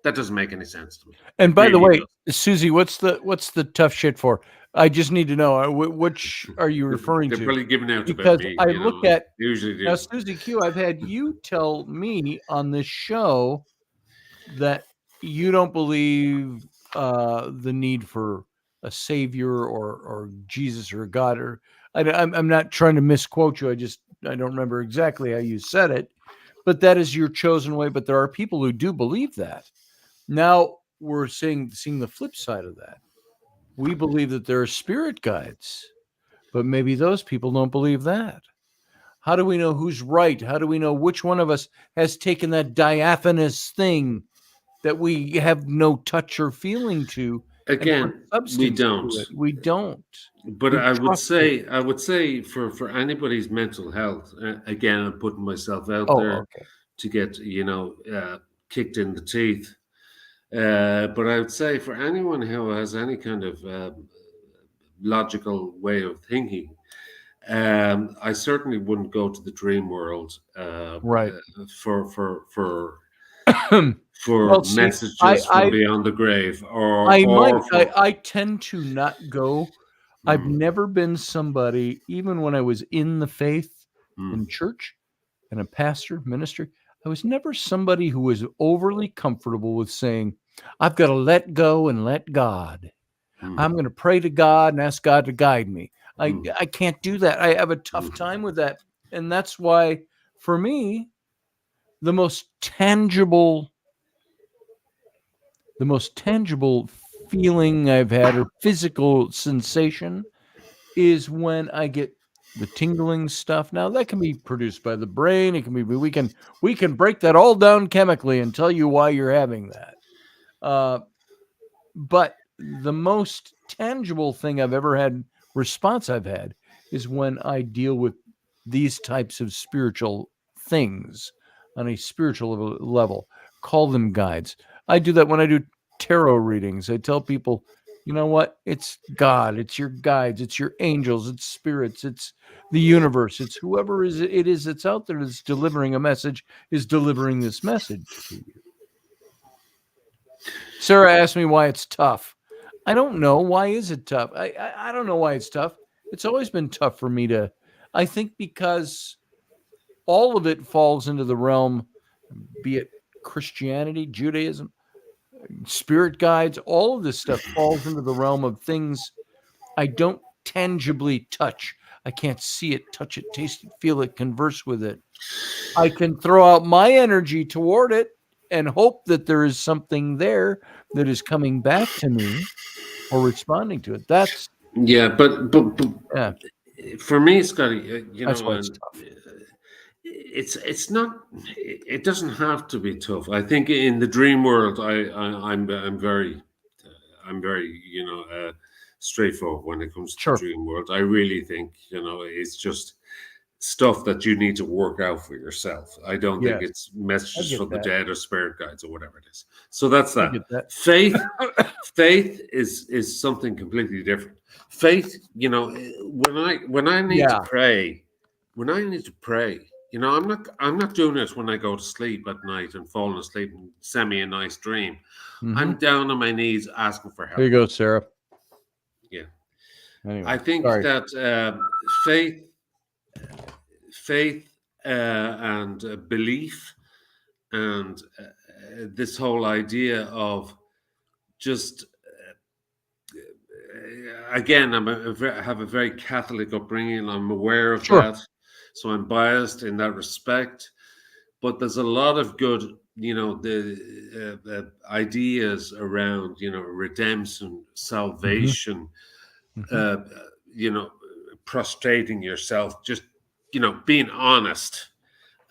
That doesn't make any sense to me.
And by the way, Susie, what's the tough shit for? I just need to know, which are you referring to?
They're probably giving out
because
about me.
I look at
usually do.
Now, Susie Q, I've had you tell me on this show that you don't believe the need for a savior or Jesus or God, or I'm not trying to misquote you. I don't remember exactly how you said it, but that is your chosen way. But there are people who do believe that. Now we're seeing the flip side of that. We believe that there are spirit guides, but maybe those people don't believe that. How do we know who's right? How do we know which one of us has taken that diaphanous thing that we have no touch or feeling to?
Again, we don't.
We don't.
But I would say for anybody's mental health, again, I'm putting myself out there to get kicked in the teeth. But I would say for anyone who has any kind of logical way of thinking, I certainly wouldn't go to the dream world,
right?
For messages from beyond the grave,
I tend to not go. I've never been somebody, even when I was in the faith, in church, and a pastor, ministry, I was never somebody who was overly comfortable with saying, I've got to let go and let God. I'm going to pray to God and ask God to guide me. I can't do that. I have a tough time with that. And that's why, for me, the most tangible feeling I've had, or physical sensation, is when I get the tingling stuff. Now that can be produced by the brain. It can be, we can break that all down chemically and tell you why you're having that. But the most tangible thing I've ever had, response I've had, is when I deal with these types of spiritual things on a spiritual level. Call them guides. I do that when I do tarot readings. I tell people, you know what? It's God. It's your guides. It's your angels. It's spirits. It's the universe. It's whoever it is that's out there that's delivering a message, is delivering this message to you. Sarah asked me why it's tough. I don't know. Why is it tough? I don't know why it's tough. It's always been tough for me to, I think, because all of it falls into the realm, be it Christianity, Judaism, spirit guides, all of this stuff falls into the realm of things I don't tangibly touch. I can't see it, touch it, taste it, feel it, converse with it. I can throw out my energy toward it and hope that there is something there, that is coming back to me or responding to it. That's
Yeah, but
yeah,
for me, Scotty,
that's why it's tough.
it's not. It doesn't have to be tough. I think in the dream world, I'm very straightforward when it comes to
Sure.
the dream world. I really think it's just stuff that you need to work out for yourself. I don't think
Yes.
it's messages
I get
from the
that.
dead or spirit guides or whatever it is. So that's
I
that.
get that.
Faith is something completely different. Faith, when I need to
Yeah.
pray, I'm not doing it when I go to sleep at night and falling asleep and send me a nice dream. I'm down on my knees asking for help.
Here you go, Sarah.
Yeah.
Anyway,
I think
sorry.
that faith and belief and this whole idea of just again, I have a very Catholic upbringing. I'm aware of
Sure.
that, so I'm biased in that respect. But there's a lot of good, the ideas around, redemption, salvation, prostrating yourself, just, being honest,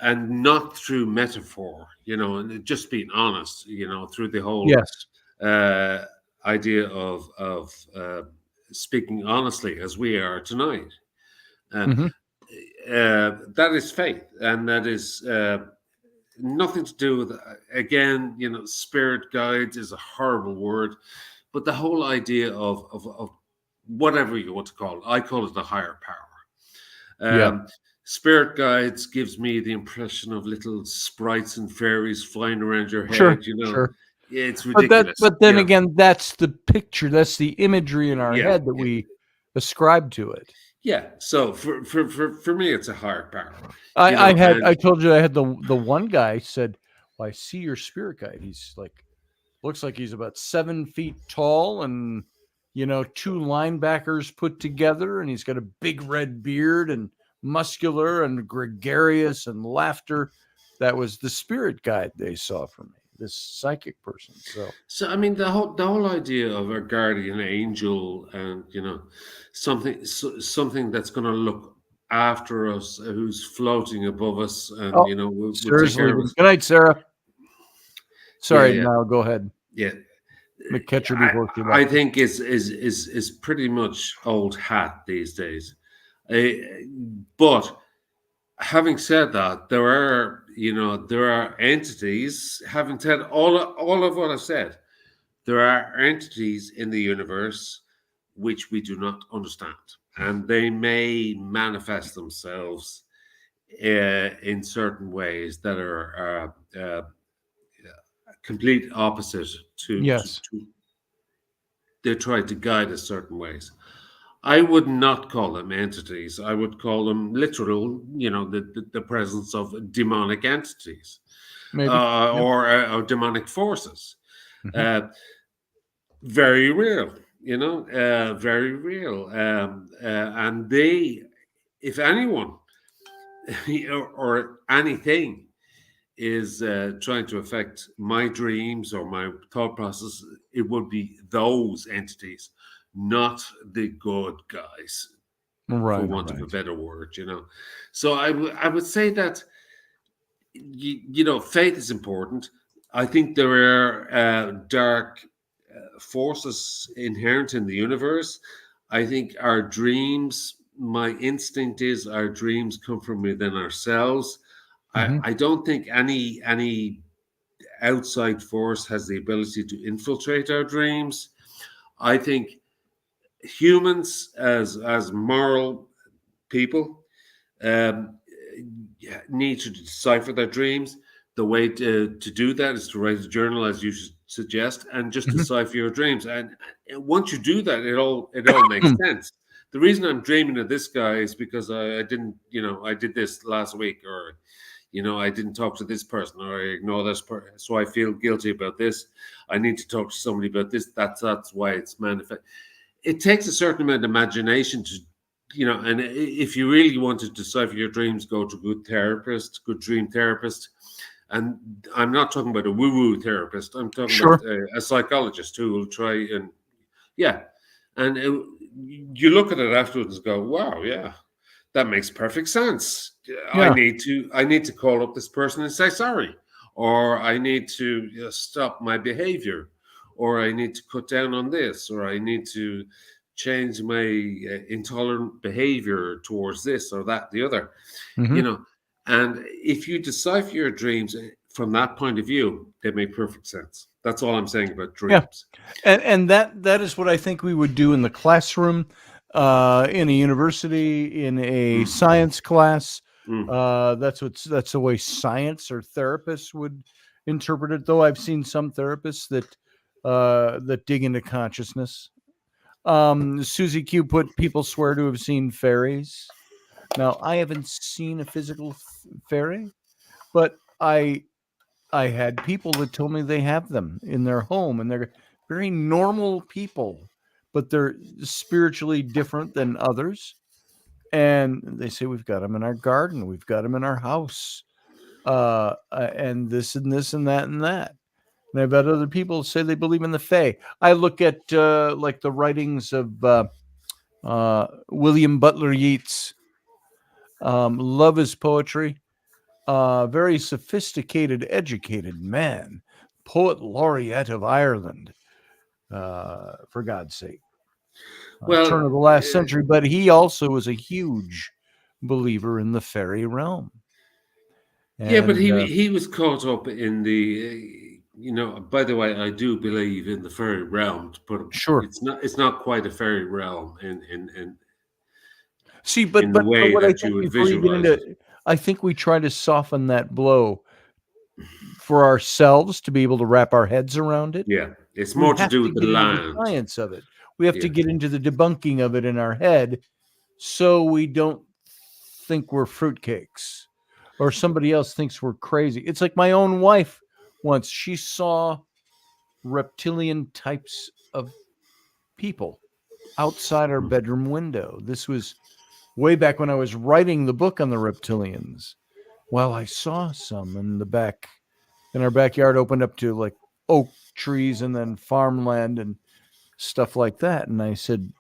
and not through metaphor, and just being honest, through the whole
Yes.
idea of speaking honestly as we are tonight. That is faith, and that is nothing to do with, again, spirit guides is a horrible word, but the whole idea of whatever you want to call it, I call it the higher power. Spirit guides gives me the impression of little sprites and fairies flying around your head.
Sure.
It's ridiculous.
But then again, that's the picture, that's the imagery in our head that we ascribe to it.
Yeah. So for me, it's a higher power.
I told you I had the one guy said, well, I see your spirit guide. He's looks like he's about 7 feet tall and, 2 linebackers put together. And he's got a big red beard and muscular and gregarious and laughter. That was the spirit guide they saw from me, this psychic person. So
I mean, the whole idea of a guardian angel and, something that's going to look after us, who's floating above us, and we'll take care of us.
Good night, Sarah. Sorry,
Yeah.
now go ahead.
Yeah,
McKetcher before you
I think is pretty much old hat these days. But having said that, there are entities. Having said all of what I've said, there are entities in the universe which we do not understand, and they may manifest themselves in certain ways that are complete opposite to they try to guide us certain ways. I would not call them entities. I would call them literal, the presence of demonic entities, or demonic forces. Very real, very real. And they, if anyone or anything is trying to affect my dreams or my thought process, it would be those entities, not the good guys, for want of a better word, So I would say that, faith is important. I think there are dark forces inherent in the universe. I think our dreams, my instinct is our dreams come from within ourselves. I don't think any outside force has the ability to infiltrate our dreams. I think humans as moral people need to decipher their dreams. The way to do that is to write a journal, as you suggest, and just decipher your dreams. And once you do that, it all makes sense. The reason I'm dreaming of this guy is because I didn't, I did this last week, or I didn't talk to this person, or I ignore this person, so I feel guilty about this. I need to talk to somebody about this. That's why it's manifest. It takes a certain amount of imagination to, and if you really want to decipher your dreams, go to a good therapist, good dream therapist, And I'm not talking about a woo-woo therapist. I'm talking
Sure.
about a psychologist who will try and, yeah. And you look at it afterwards and go, wow, yeah, that makes perfect sense. I
Yeah.
need to call up this person and say sorry, or I need to stop my behavior, or I need to cut down on this, or I need to change my intolerant behavior towards this or that, the other,
Mhm.
you know. And if you decipher your dreams from that point of view, they make perfect sense. That's all I'm saying about
Yeah.
dreams.
And that is what I think we would do in the classroom, in a university, in a science class.
Mm.
That's the way science or therapists would interpret it. Though I've seen some therapists that dig into consciousness. Susie Q put people swear to have seen fairies. Now I haven't seen a physical fairy, but I had people that told me they have them in their home, and they're very normal people, but they're spiritually different than others. And they say, we've got them in our garden, we've got them in our house, and this and this and that and that. And I've had other people say they believe in the Fae. I look at like the writings of William Butler Yeats. Love his poetry. Very sophisticated, educated man, poet laureate of Ireland, for God's sake, turn of the last century. But he also was a huge believer in the fairy realm.
Yeah, but
And,
he was caught up in the By the way, I do believe in the fairy realm, but
sure.
it's not quite a fairy realm in
See, but
in the way
what I
that you
think
would
before you get
visualize it.
into, I think we try to soften that blow for ourselves to be able to wrap our heads around it.
Yeah, it's
We
more to
have
do
to
with the
get into the
land.
science of it. We have to
Yeah.
get into the debunking of it in our head, so we don't think we're fruitcakes or somebody else thinks we're crazy. It's like my own wife once. She saw reptilian types of people outside our bedroom window. This was way back when I was writing the book on the reptilians. Well, I saw some in our backyard, opened up to like oak trees and then farmland and stuff like that. And I said,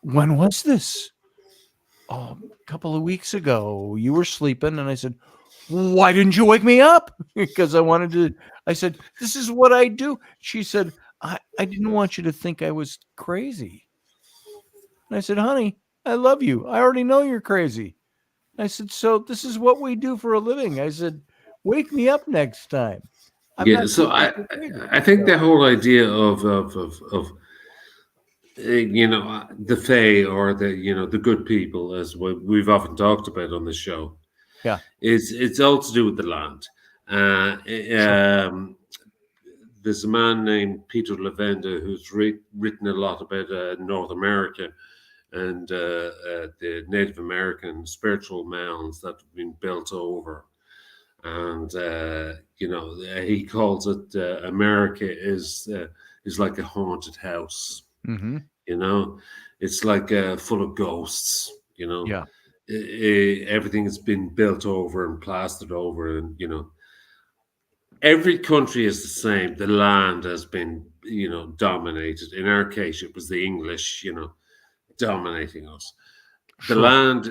when was this? Oh, a couple of weeks ago. You were sleeping. And I said, why didn't you wake me up? Because I said, this is what I do. She said, I didn't want you to think I was crazy. And I said, honey, I love you. I already know you're crazy. I said, so this is what we do for a living. I said, wake me up next time. I'm
Yeah,
not
so
crazy.
I think the whole idea of the Fae, or the good people, as we've often talked about on the show,
Yeah.
it's all to do with the land. There's a man named Peter Lavenda who's written a lot about North America and the Native American spiritual mounds that have been built over. And he calls it America is like a haunted house.
Mm-hmm.
It's like full of ghosts.
Yeah.
Everything has been built over and plastered over, and every country is the same. The land has been dominated. In our case, it was the English dominating us. The
Sure.
land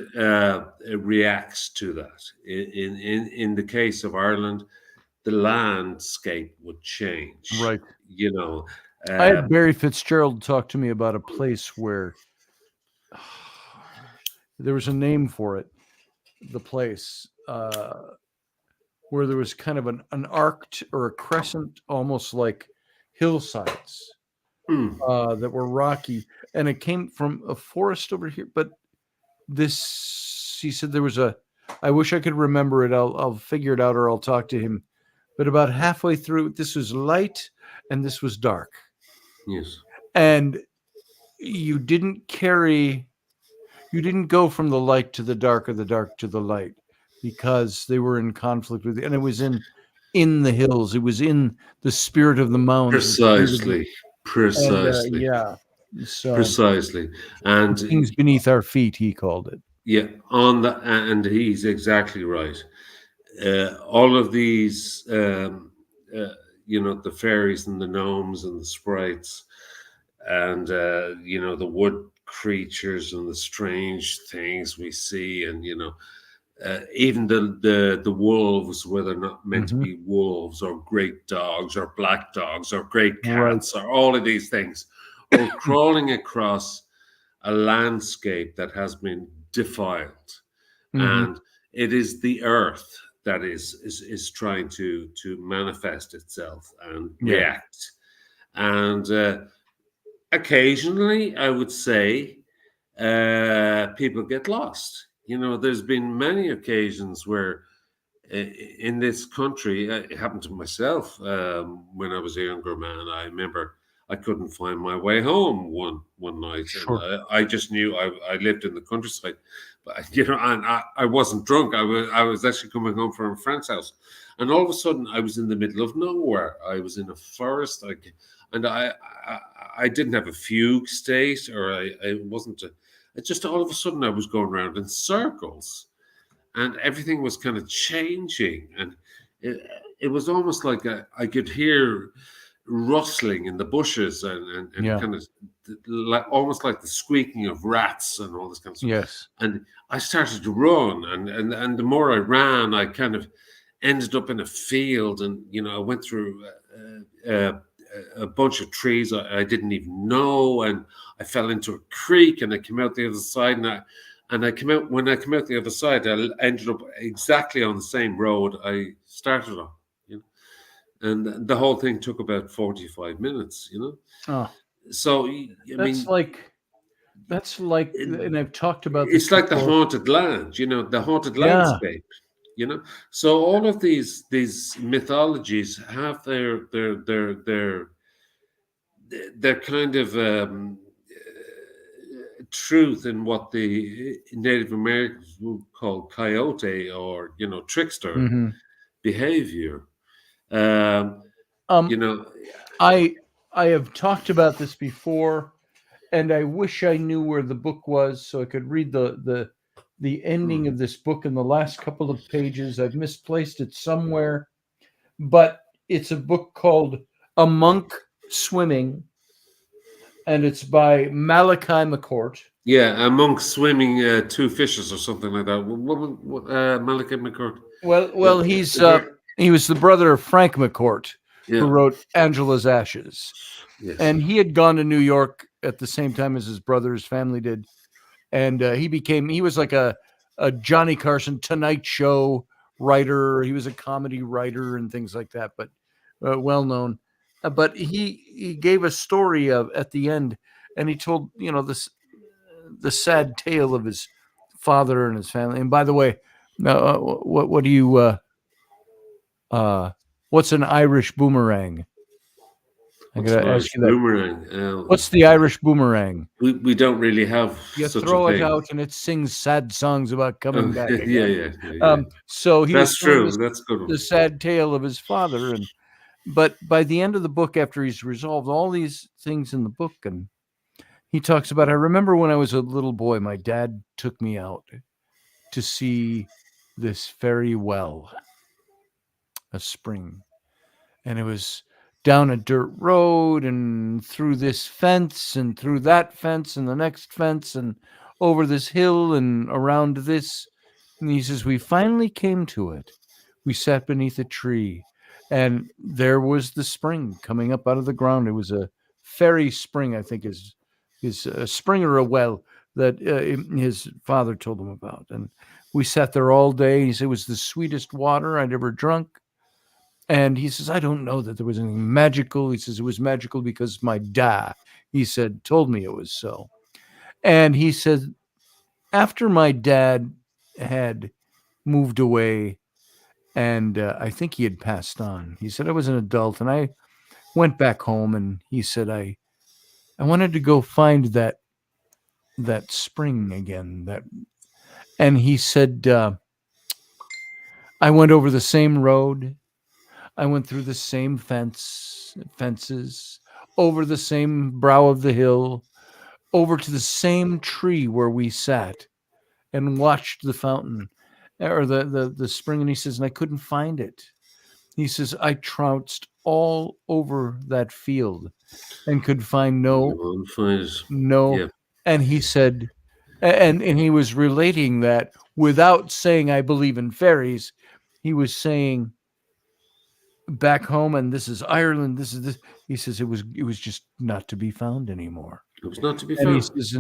reacts to that. In the case of Ireland, the landscape would change.
Right.
I
I had Barry Fitzgerald talk to me about a place where there was a name for it. The place where there was kind of an arced or a crescent, almost like hillsides that were rocky, and it came from a forest over here. But he said there was I wish I could remember it. I'll figure it out, or I'll talk to him. But about halfway through, this was light and this was dark.
Yes.
And you didn't go from the light to the dark or the dark to the light, because they were in conflict with it. And it was in the hills. It was in the spirit of the mountains.
Precisely.
And, yeah. So
Precisely. And
things beneath our feet, he called it.
yeah, and he's exactly right. all of these, the fairies and the gnomes and the sprites, and the wood creatures and the strange things we see, and even the wolves, whether or not meant to be wolves or great dogs or black dogs or great cats, or all of these things, all crawling across a landscape that has been defiled, and it is the earth that is trying to manifest itself and react. And occasionally, I would say, people get lost. There's been many occasions where in this country, it happened to myself when I was a younger man. I remember I couldn't find my way home one night.
Sure.
And I just knew I lived in the countryside, but and I wasn't drunk. I was actually coming home from a friend's house, and all of a sudden I was in the middle of nowhere. I was in a forest, and I didn't have a fugue state, or I wasn't. It just all of a sudden I was going around in circles, and everything was kind of changing, and it was almost like I could hear rustling in the bushes, and kind of almost like the squeaking of rats and all this kind of stuff.
Yes.
And I started to run, and the more I ran, I kind of ended up in a field, and I went through a bunch of trees I didn't even know, and I fell into a creek, and I came out the other side, and when I came out the other side, I ended up exactly on the same road I started on. And the whole thing took about 45 minutes.
Oh,
So
that's like, and I've talked about this.
It's like the
before.
haunted land, the haunted landscape. So all of these mythologies have their kind of truth in what the Native Americans would call coyote, or trickster behavior.
I have talked about this before, and I wish I knew where the book was so I could read the ending of this book in the last couple of pages. I've misplaced it somewhere, but it's a book called A Monk Swimming, and it's by Malachi McCourt.
Yeah, a monk swimming two fishes or something like that. What Malachi McCourt?
Well, he was the brother of Frank McCourt, who wrote Angela's Ashes.
Yes.
And he had gone to New York at the same time as his brother's family did. And he was like a Johnny Carson Tonight Show writer. He was a comedy writer and things like that, but well known. But he gave a story at the end, and he told the sad tale of his father and his family. And by the way, what do you what's an Irish boomerang? I'm going to ask you that.
Boomerang.
What's the Irish boomerang?
We don't really have.
You
such
throw
a
it
thing.
out, and it sings sad songs about coming back.
Yeah.
So
That's true. That's good.
The sad tale of his father, but by the end of the book, after he's resolved all these things in the book, and he talks about, I remember when I was a little boy, my dad took me out to see this fairy well, a spring, and it was down a dirt road and through this fence and through that fence and the next fence and over this hill and around this. And he says, we finally came to it. We sat beneath a tree, and there was the spring coming up out of the ground. It was a fairy spring, I think is a spring or a well that his father told him about. And we sat there all day. He said it was the sweetest water I'd ever drunk. And he says, I don't know that there was anything magical. He says, it was magical because my dad, he said, told me it was so. And he said, after my dad had moved away, and I think he had passed on, he said, I was an adult, and I went back home, and he said, I wanted to go find that spring again. And he said, I went over the same road. I went through the same fences, over the same brow of the hill, over to the same tree where we sat and watched the fountain. or the spring, and he says, and I couldn't find it. He says, I trounced all over that field and could find
You
no,
won't find it.
no.
Yeah.
And he said, and he was relating that without saying, I believe in fairies. He was saying, back home, and this is Ireland, this is this. He says it was just not to be found anymore.
It was not to be
And he
found.
says,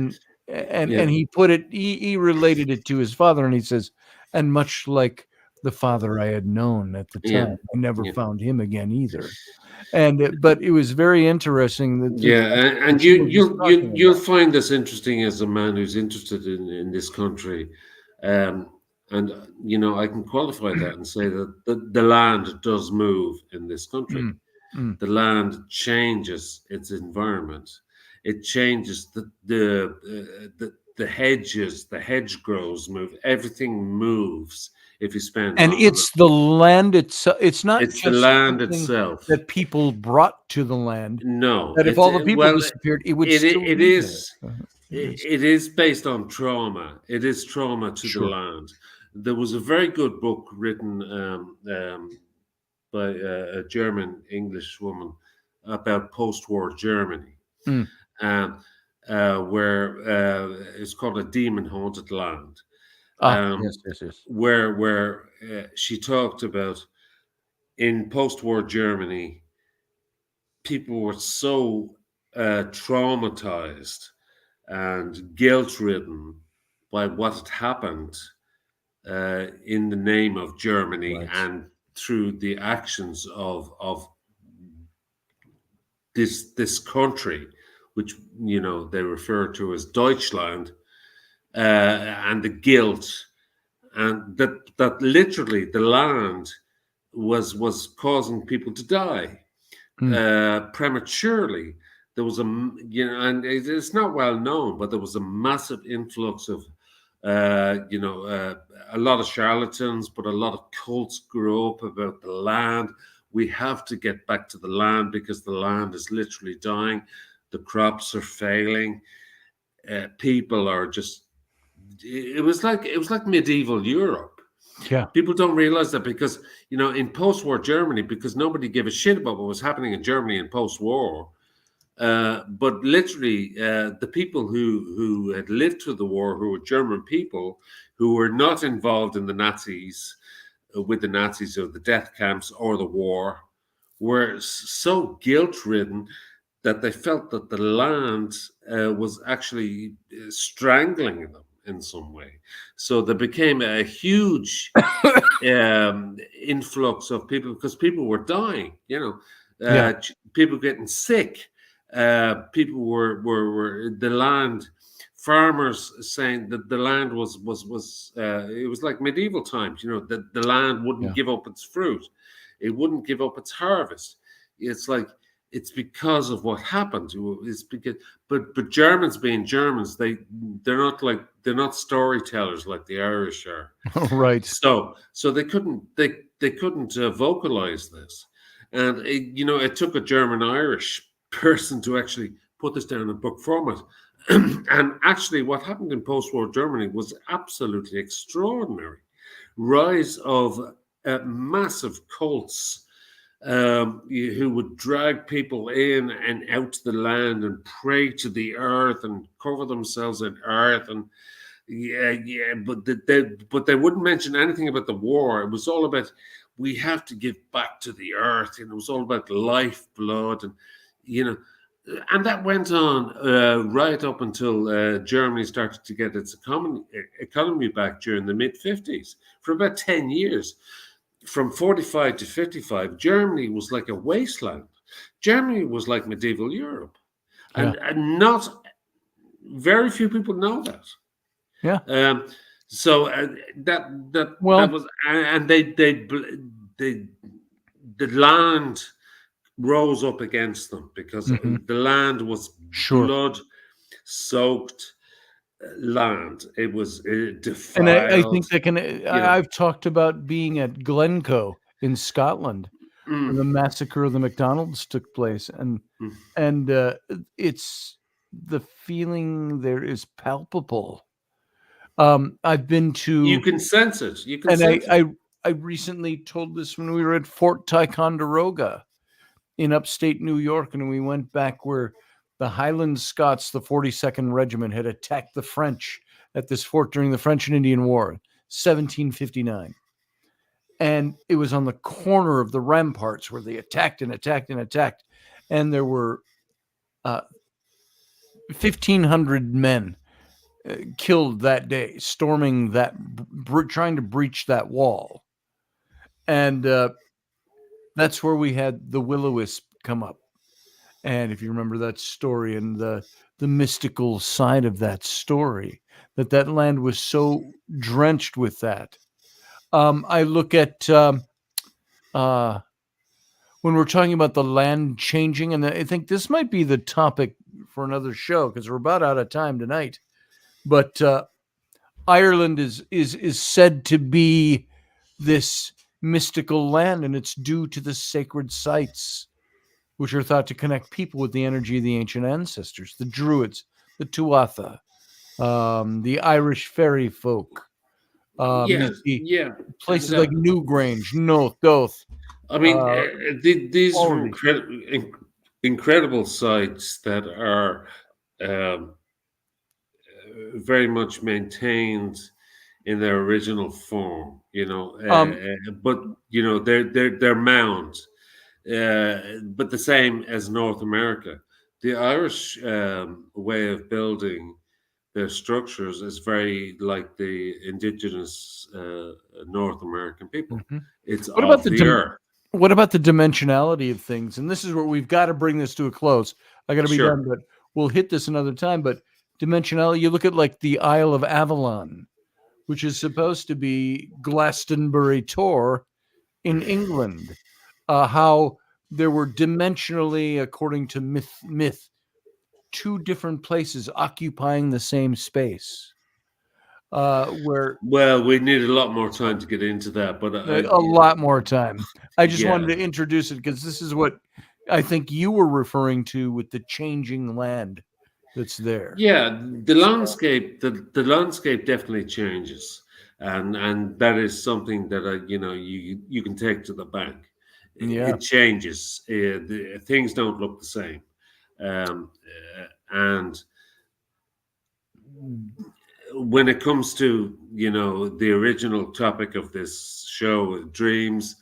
and
Yeah.
he put it, he related it to his father, and he says, and much like the father I had known at the
Yeah.
time, I never
Yeah.
found him again either. And but it was very interesting that
Yeah, and
what you were just talking
you'll
about.
find this interesting as a man who's interested in this country, and I can qualify that and say that the land does move in this country. The land changes its environment. It changes the hedges, the hedgerows move. Everything moves if you spend
And
long
it's
enough.
the land itself. It's not
It's the
just
land
something
itself.
that people brought to the land.
No,
That if
it's
all the people
well,
disappeared, it would
it
still
it
be
is.
there.
It is based on trauma. It is trauma to the
Sure.
land. There was a very good book written by a German English woman about post-war Germany,
Mm.
where it's called A Demon Haunted Land,
Yes.
where she talked about in post-war Germany, people were so traumatized and guilt-ridden by what had happened in the name of Germany
Right.
and through the actions of this country, which they refer to as Deutschland, and the guilt, and that literally the land was causing people to die prematurely. There was and it's not well known, but there was a massive influx of a lot of charlatans, but a lot of cults grew up about the land. We have to get back to the land because the land is literally dying. The crops are failing. People are just. It was like medieval Europe.
Yeah.
People don't realize that because in post-war Germany, because nobody gave a shit about what was happening in Germany in post-war. But literally, the people who had lived through the war, who were German people, who were not involved in the Nazis, with the Nazis or the death camps or the war, were so guilt-ridden that they felt that the land was actually strangling them in some way. So there became a huge influx of people because people were dying, people getting sick. People were the land farmers saying that the land was it was like medieval times, that the land wouldn't give up its fruit, it wouldn't give up its harvest. It's like it's because of what happened. It's because but Germans being Germans, they're not storytellers like the Irish are.
Right.
So they couldn't vocalize this, and it took a German Irish person to actually put this down in book format. And actually, what happened in post-war Germany was absolutely extraordinary. Rise of massive cults who would drag people in and out to the land and pray to the earth and cover themselves in earth and but they wouldn't mention anything about the war. It was all about we have to give back to the earth, and it was all about lifeblood, and and that went on right up until Germany started to get its economy back during the mid-50s. For about 10 years, from 45 to 55, Germany was like a wasteland. Germany was like medieval Europe, and not very few people know that.
Yeah.
So that was, and the land rose up against them because the land was blood-soaked land. It was defiled.
And I think that I've talked about being at Glencoe in Scotland, where the massacre of the McDonald's took place, and it's the feeling there is palpable I've been to,
You can sense it. You can
and
sense it.
I recently told this when we were at Fort Ticonderoga in upstate New York, and we went back where the Highland Scots, the 42nd Regiment, had attacked the French at this fort during the French and Indian War, 1759. And it was on the corner of the ramparts where they attacked and attacked and attacked. And there were 1,500 men killed that day, storming that, trying to breach that wall. And that's where we had the will-o-wisp come up. And if you remember that story and the mystical side of that story, that land was so drenched with that. I look at when we're talking about the land changing, and I think this might be the topic for another show because we're about out of time tonight. But Ireland is said to be this mystical land, and it's due to the sacred sites, which are thought to connect people with the energy of the ancient ancestors, the Druids, the Tuatha, the Irish fairy folk.
Yeah,
you see
yeah.
places
And,
like Newgrange, North Doth.
I mean, these
all
are
of
incredible sites that are very much maintained in their original form. But they're mounds, but the same as North America. The Irish way of building their structures is very like the indigenous North American people.
Mhm.
It's
What about
of
the
the earth.
What about the dimensionality of things? And this is where we've got to bring this to a close. I got to be
Sure.
done, but we'll hit this another time. But dimensionality, you look at like the Isle of Avalon, which is supposed to be Glastonbury Tor in England. How there were dimensionally, according to myth, two different places occupying the same space. Where
Well, we need a lot more time to get into that, but
a lot more time. I just
Yeah.
wanted to introduce it because this is what I think you were referring to with the changing land that's there.
yeah, the landscape, the landscape definitely changes, and that is something that you can take to the bank.
Yeah.
It changes. Things don't look the same, and when it comes to the original topic of this show, dreams,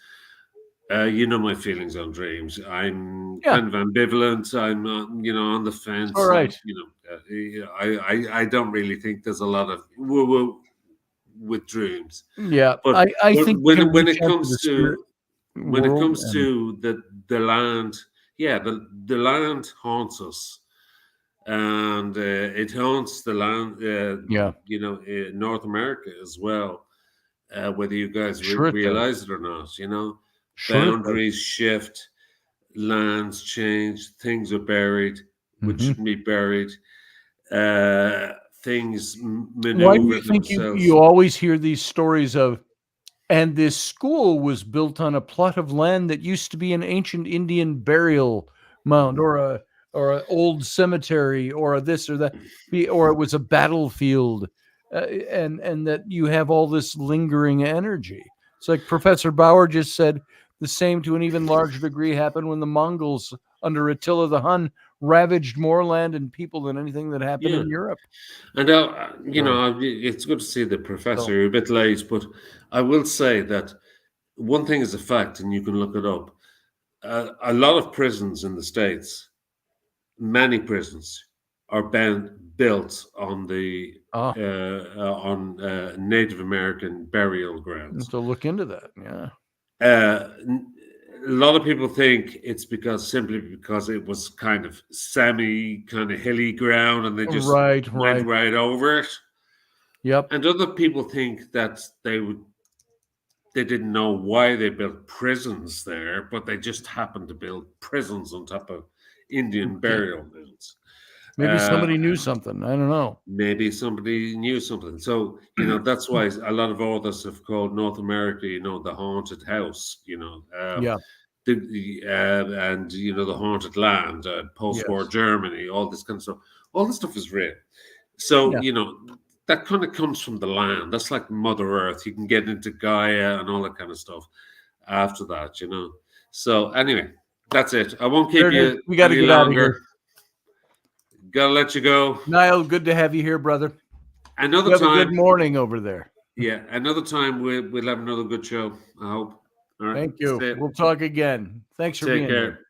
my feelings on dreams. I'm
Yeah.
kind of ambivalent. I'm on the fence.
All right.
I don't really think there's a lot of woo-woo with dreams.
Yeah,
But
I think
when
can
when
reach
it
out to
comes
the
to
spirit
when it
world
comes
and-
to the land, yeah, the land haunts us, and it haunts the land.
Yeah.
North America as well. Whether you guys
Sure it does.
realize it or not,
Sure it does.
boundaries shift, lands change, things are buried which
Mhm.
shouldn't be buried. Things maneuver
Why do you think
themselves.
you always hear these stories of, and this school was built on a plot of land that used to be an ancient Indian burial mound or an old cemetery or a this or that, or it was a battlefield, and that you have all this lingering energy. It's like Professor Bauer just said, the same to an even larger degree happened when the Mongols under Attila the Hun ravaged more land and people than anything that happened in
Yeah.
Europe.
And it's good to see the professor. You're a bit late, but I will say that one thing is a fact, and you can look it up. A lot of prisons in the States, many prisons, are built on the on Native American burial grounds.
To look into that, yeah.
A lot of people think it's simply because it was kind of kind of hilly ground, and they just
Right.
went right over it.
Yep.
And other people think that they didn't know why they built prisons there, but they just happened to build prisons on top of Indian burial mounds.
Maybe somebody knew something. I don't know.
Maybe somebody knew something. So, that's why a lot of authors have called North America, the haunted house,
Yeah.
and the haunted land, post-war
Yes.
Germany, all this kind of stuff. All this stuff is real. So,
Yeah.
that kind of comes from the land. That's like Mother Earth. You can get into Gaia and all that kind of stuff after that, you know. So anyway, that's it. I won't keep you.
We got to
any
get out of
longer.
here.
Gotta let you go.
Niall, good to have you here, brother.
Another
You have a
time.
good morning over there.
Yeah, another time we'll have another good show. I hope. All right.
Thank you.
That's it.
We'll talk again. Thanks for
Take
being
care.
here.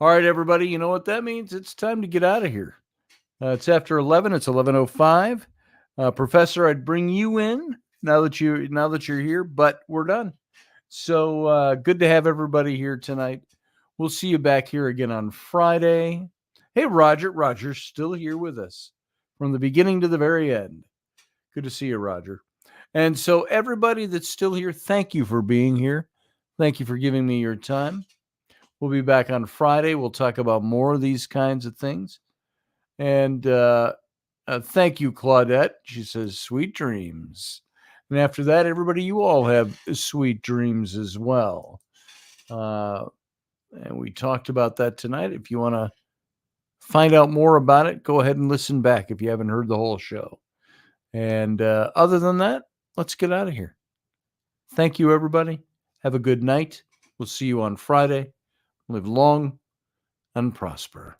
All right, everybody. You know what that means? It's time to get out of here. It's after 11. It's 11:05. Professor, I'd bring you in now that you're here, but we're done. So good to have everybody here tonight. We'll see you back here again on Friday. Hey, Roger's still here with us from the beginning to the very end. Good to see you, Roger. And so everybody that's still here, thank you for being here. Thank you for giving me your time. We'll be back on Friday. We'll talk about more of these kinds of things. And thank you, Claudette. She says, sweet dreams. And after that, everybody, you all have sweet dreams as well. And we talked about that tonight. If you want to find out more about it, go ahead and listen back if you haven't heard the whole show. And other than that, let's get out of here. Thank you, everybody. Have a good night. We'll see you on Friday. Live long and prosper.